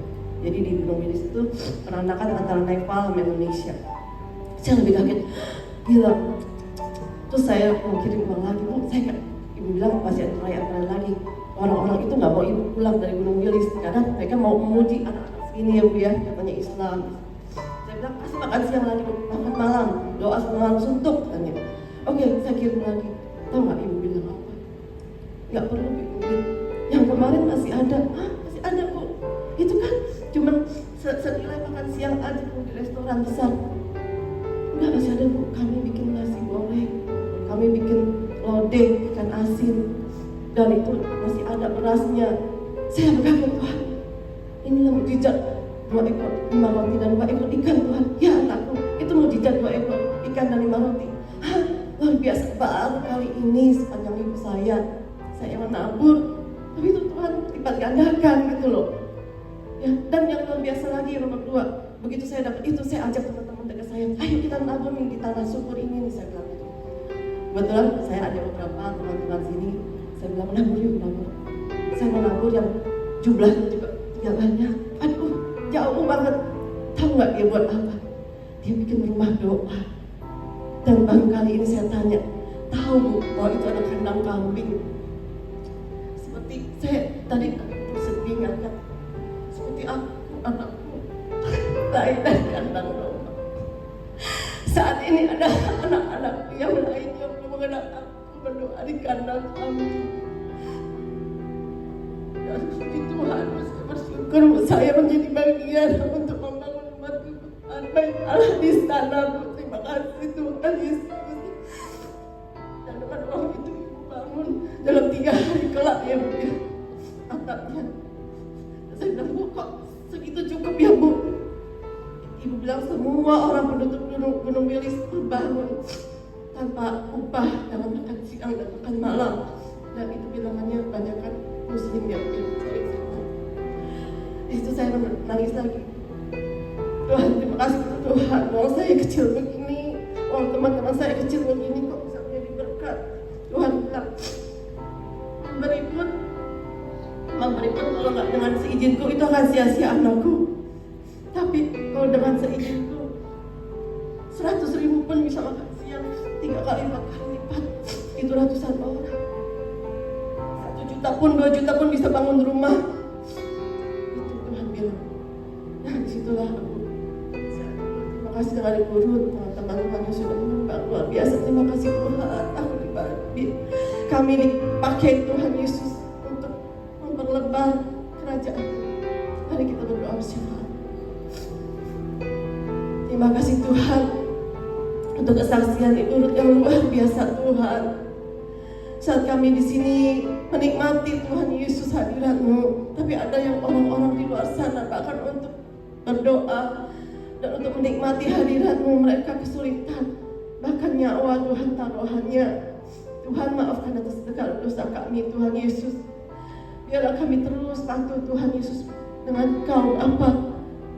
Jadi di Gunung Wilis itu peranakan antara Nepal sama Indonesia. Saya lebih kaget, gila. Terus saya mau kirim uang lagi, Bu. Saya kan, ibu bilang masih ada perayaan lagi. Orang-orang itu nggak mau ibu pulang dari Gunung Wilis karena mereka mau memuji anak-anak segini ya Bu ya, katanya Islam. Saya bilang kasih makan siang lagi, Bu. Makan malam, doa semalam suntuk katanya. Oke, saya kirim lagi. Tahu nggak ibu bilang apa? Nggak perlu ibu bilang. Yang kemarin masih ada. Hah? Masih ada Bu. Itu kan cuma senilai makan siang aja Bu di restoran besar. Enggak, masih ada Bu. Kami bikin nasi goreng, kami bikin lodeh ikan asin, dan itu masih ada berasnya. Saya berkata Tuhan, inilah mukjizat 2 ekor 5 roti dan 2 ekor ikan Tuhan. Ya anakku, itu mukjizat 2 ekor ikan dan 5 roti. Hah, luar biasa. Baru kali ini sepanjang hidup saya menabur, tapi itu Tuhan lipat gandakan gitu loh. Ya, dan yang luar biasa lagi nomor 2, begitu saya dapat itu, saya ajak teman-teman dekat saya, ayo kita nabur nih di tanah subur ini nih, saya bilang gitu. Kebetulan saya ada beberapa teman-teman sini, saya bilang nabur yuk nabur. Saya mau nabur yang jumlahnya juga tidak banyak. Aduh, jauh banget. Tahu nggak dia buat apa? Dia bikin rumah doa. Dan baru kali ini saya tanya, tahu Bu bahwa itu ada kandang kambing. Seperti saya tadi sedih ngangkat. Seperti aku, anakku lain dari kandang domba. Saat ini ada anak-anakku yang lain yang belum mengenal aku. berdoa di kandang kami. Dan puji Tuhan, saya bersyukur saya menjadi bagian untuk membangun umat Tuhan. Baik Allah di sana, terima kasih Tuhan Yesus. Dan dengan uang itu Ibu bangun dalam 3 hari kelak ya Bu ya, atapnya. Saya bilang, Bu kok segitu cukup ya Bu? Ibu bilang semua orang penduduk Gunung Wilis terbangun tanpa upah dalam makan siang dan makan malam. Dan itu bilangannya banyak kan muslim ya. Itu saya nangis lagi. Tuhan, terima kasih Tuhan. Uang saya kecil begini, uang teman-teman saya kecil begini, kok bisa menjadi berkat. Tuhan bilang, memberi pun kalau nggak dengan seizinku itu akan sia-sia anakku. Tapi kalau dengan seizinku 100.000 pun bisa makan siang 3 kali 4 kali lipat. Itu ratusan orang. 1 juta pun 2 juta pun bisa bangun rumah. Itu Tuhan bilang. Nah disitulah aku terima kasih dengan Ibu Ruth, teman-teman yang sudah menyumbang luar biasa. Terima kasih Tuhan, aku kami dipakai Tuhan Yesus untuk memperlebar kerajaan. Mari kita berdoa bersama. Terima kasih Tuhan untuk kesaksian Ibu Ruth yang luar biasa Tuhan. Saat kami di sini menikmati Tuhan Yesus hadirat-Mu, tapi ada yang orang-orang di luar sana bahkan untuk berdoa dan untuk menikmati hadirat-Mu mereka kesulitan, bahkan nyawa Tuhan taruhannya. Tuhan maafkan atas segala dosa kami Tuhan Yesus. Biarlah kami terus patuh Tuhan Yesus dengan Engkau,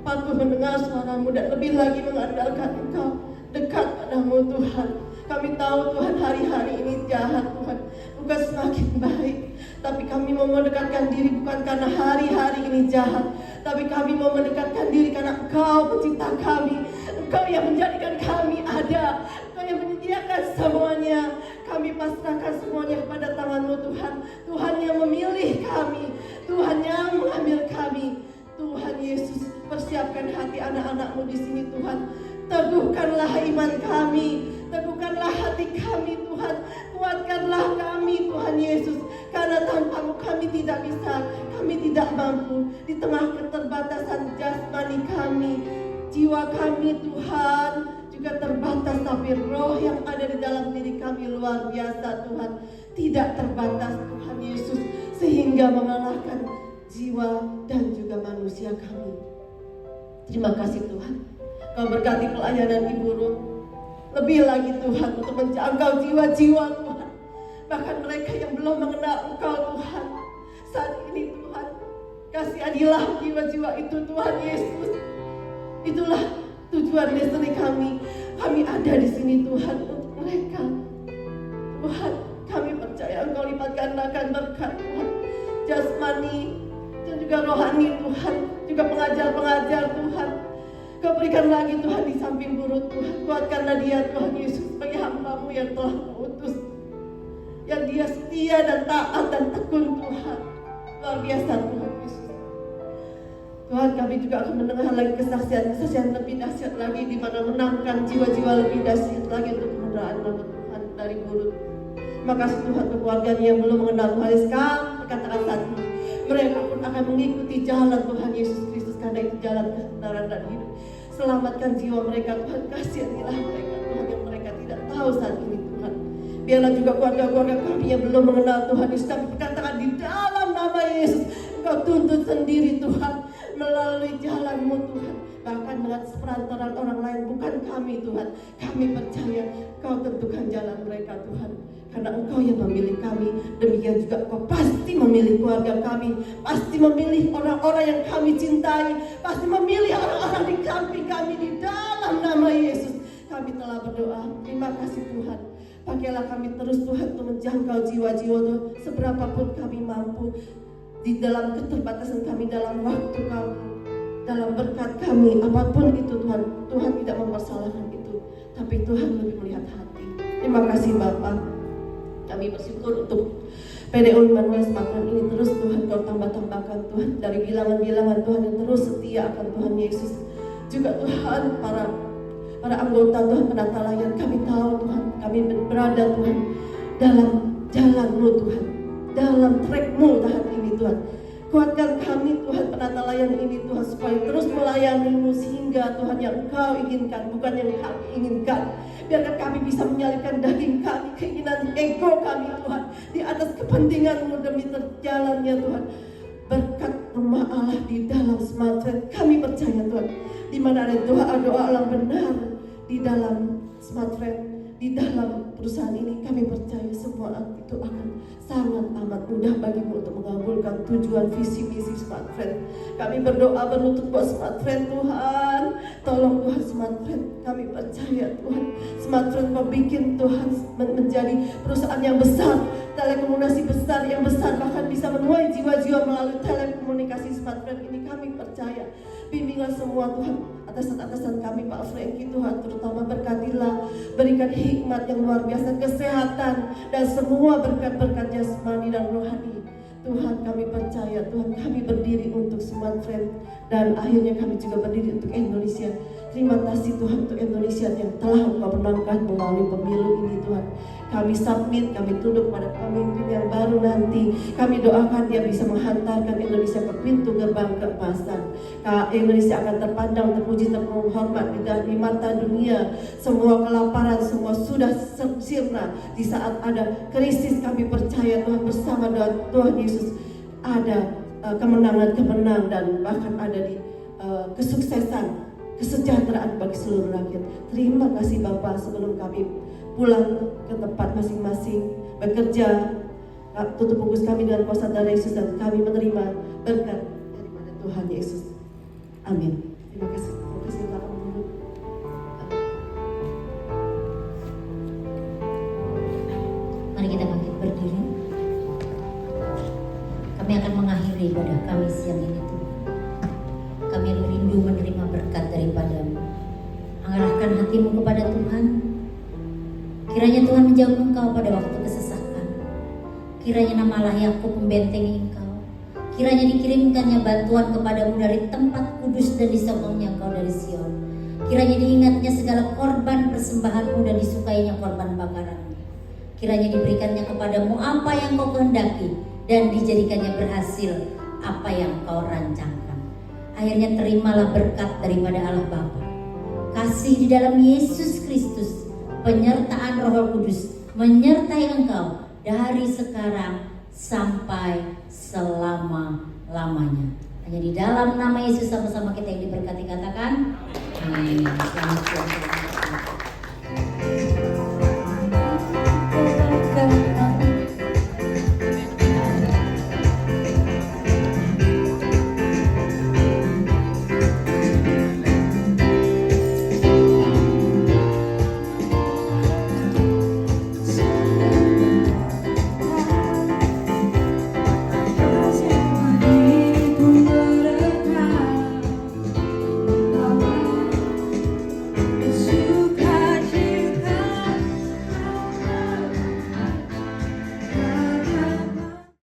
patuh mendengar suara-Mu dan lebih lagi mengandalkan Engkau, dekat padamu Tuhan. Kami tahu Tuhan hari-hari ini jahat Tuhan, bukan semakin baik. Tapi kami mau mendekatkan diri bukan karena hari-hari ini jahat, tapi kami mau mendekatkan diri karena Engkau pencipta kami. Engkau yang menjadikan kami ada, Engkau yang menyediakan semuanya. Kami pasrahkan semuanya kepada tangan-Mu Tuhan. Tuhan yang memilih kami, Tuhan yang mengambil kami. Tuhan Yesus, persiapkan hati anak-anak-Mu di sini Tuhan. Teguhkanlah iman kami, teguhkanlah hati kami Tuhan. Kuatkanlah kami Tuhan Yesus, karena tanpa-Mu kami tidak bisa, kami tidak mampu. Di tengah keterbatasan jasmani kami, jiwa kami Tuhan juga terbatas, tapi roh yang ada di dalam diri kami luar biasa Tuhan. Tidak terbatas Tuhan Yesus, sehingga mengalahkan jiwa dan juga manusia kami. Terima kasih Tuhan, Kau berkati pelayanan Ibu Ruth. Lebih lagi Tuhan untuk menjangkau jiwa-jiwa Tuhan, bahkan mereka yang belum mengenal Engkau Tuhan. Saat ini Tuhan, kasihanilah jiwa-jiwa itu Tuhan Yesus. Itulah tujuan destiny kami. Kami ada di sini Tuhan untuk mereka. Tuhan, kami percaya Engkau lipat gandakan berkat Tuhan, jasmani dan juga rohani Tuhan, juga pengajar-pengajar Tuhan. Kau berikan lagi Tuhan di samping Ruth Tuhan. Kuatkanlah dia Tuhan Yesus sebagai hamba-Mu yang telah mengutus, yang dia setia dan taat dan tekun Tuhan. Luar biasa Tuhan Yesus. Tuhan, kami juga akan mendengar lagi kesaksian lebih dahsyat lagi, di mana menangkan jiwa-jiwa lebih dahsyat lagi untuk kemuliaan nama Tuhan dari Ruth. Terima kasih Tuhan untuk keluarganya yang belum mengenal Tuhan Yesus. Kami katakan saat ini mereka pun akan mengikuti jalan Tuhan Yesus Kristus, karena itu jalan kebenaran dan hidup. Selamatkan jiwa mereka Tuhan, kasihanilah mereka Tuhan yang mereka tidak tahu saat ini Tuhan. Biarlah juga keluarga-keluarga kami yang belum mengenal Tuhan Yesus, kami katakan di dalam nama Yesus Engkau tuntut sendiri Tuhan melalui jalan-Mu Tuhan, bahkan dengan seperantaran orang lain, bukan kami Tuhan. Kami percaya Kau tentukan jalan mereka Tuhan, karena Engkau yang memilih kami. Demikian juga Engkau pasti memilih keluarga kami, pasti memilih orang-orang yang kami cintai, pasti memilih orang-orang di samping kami. Di dalam nama Yesus kami telah berdoa. Terima kasih Tuhan. Pakailah kami terus Tuhan untuk menjangkau jiwa-jiwa Tuhan, seberapapun kami mampu, di dalam keterbatasan kami, dalam waktu kami, dalam berkat kami, apapun itu Tuhan. Tuhan tidak mempersalahkan itu, tapi Tuhan lebih melihat hati. Terima kasih Bapak. Kami bersyukur untuk PDO Immanuel Semarang ini. Terus Tuhan Kau tambah-tambahkan Tuhan dari bilangan-bilangan Tuhan yang terus setia akan Tuhan Yesus. Juga Tuhan para anggota Tuhan penata layar, kami tahu Tuhan kami berada Tuhan dalam jalan-Mu Tuhan, dalam track-Mu Tuhan ini Tuhan. Kuatkan kami Tuhan penata layan ini Tuhan, supaya terus melayani-Mu sehingga Tuhan yang Engkau inginkan, bukan yang kami inginkan. Biarkan kami bisa menyalipkan daging kami, keinginan ego kami Tuhan, di atas kepentingan-Mu demi terjalannya Tuhan berkat rumah Allah di dalam Smart Friend. Kami percaya Tuhan, di mana ada doa-doa yang benar di dalam Smart Friend, di dalam perusahaan ini, kami percaya semua itu akan sangat amat mudah bagimu untuk mengabulkan tujuan visi misi Smart Friend. Kami berdoa berlutut buat Smart Friend Tuhan. Tolong Tuhan Smart Friend, kami percaya Tuhan Smart Friend Kau bikin Tuhan menjadi perusahaan yang besar, telekomunikasi besar yang besar, bahkan bisa menuai jiwa-jiwa melalui telekomunikasi Smart Friend ini. Kami percaya, bimbinglah semua Tuhan atasan-atasan kami Pak Franky Tuhan, terutama berkatilah, berikan hikmat yang luar biasa, kesehatan dan semua berkat-berkat jasmani dan rohani. Tuhan kami percaya, Tuhan kami berdiri untuk Smart Friend dan akhirnya kami juga berdiri untuk Indonesia. Terima kasih Tuhan untuk Indonesia yang telah Engkau menangkan melalui pemilu ini Tuhan. Kami submit, kami tunduk pada pemimpin yang baru nanti. Kami doakan dia bisa menghantarkan Indonesia ke pintu gerbang keemasan. Indonesia akan terpandang, terpuji, terhormat di mata dunia. Semua kelaparan, semua sudah sirna. Di saat ada krisis, kami percaya Tuhan bersama Tuhan Yesus ada kemenangan dan bahkan ada di kesuksesan, kesejahteraan bagi seluruh rakyat. Terima kasih Bapak, sebelum kami pulang ke tempat masing-masing bekerja, tutup bungkus kami dengan kuasa darah Yesus dan kami menerima berkat daripada Tuhan Yesus. Amin. Terima kasih. Terima kasih Bapak. Mari kita bangkit berdiri. Kami akan mengakhiri ibadah kami siang ini Tuhan. Kami rindu menerima berkat daripada-Mu. Arahkan hatimu kepada Tuhan. Kiranya Tuhan menjauh engkau pada waktu kesesakan. Kiranya nama layak-Ku membentengi engkau. Kiranya dikirimkannya bantuan kepadamu dari tempat kudus dan disokongnya engkau dari Sion. Kiranya diingatnya segala korban persembahanmu dan disukainya korban bakaranmu. Kiranya diberikannya kepadamu apa yang kau kehendaki dan dijadikannya berhasil apa yang kau rancangkan. Akhirnya terimalah berkat daripada Allah Bapa, kasih di dalam Yesus Kristus, penyertaan Roh Kudus menyertai engkau dari sekarang sampai selama-lamanya. Hanya di dalam nama Yesus sama-sama kita yang diberkati katakan amin. Selamat siang.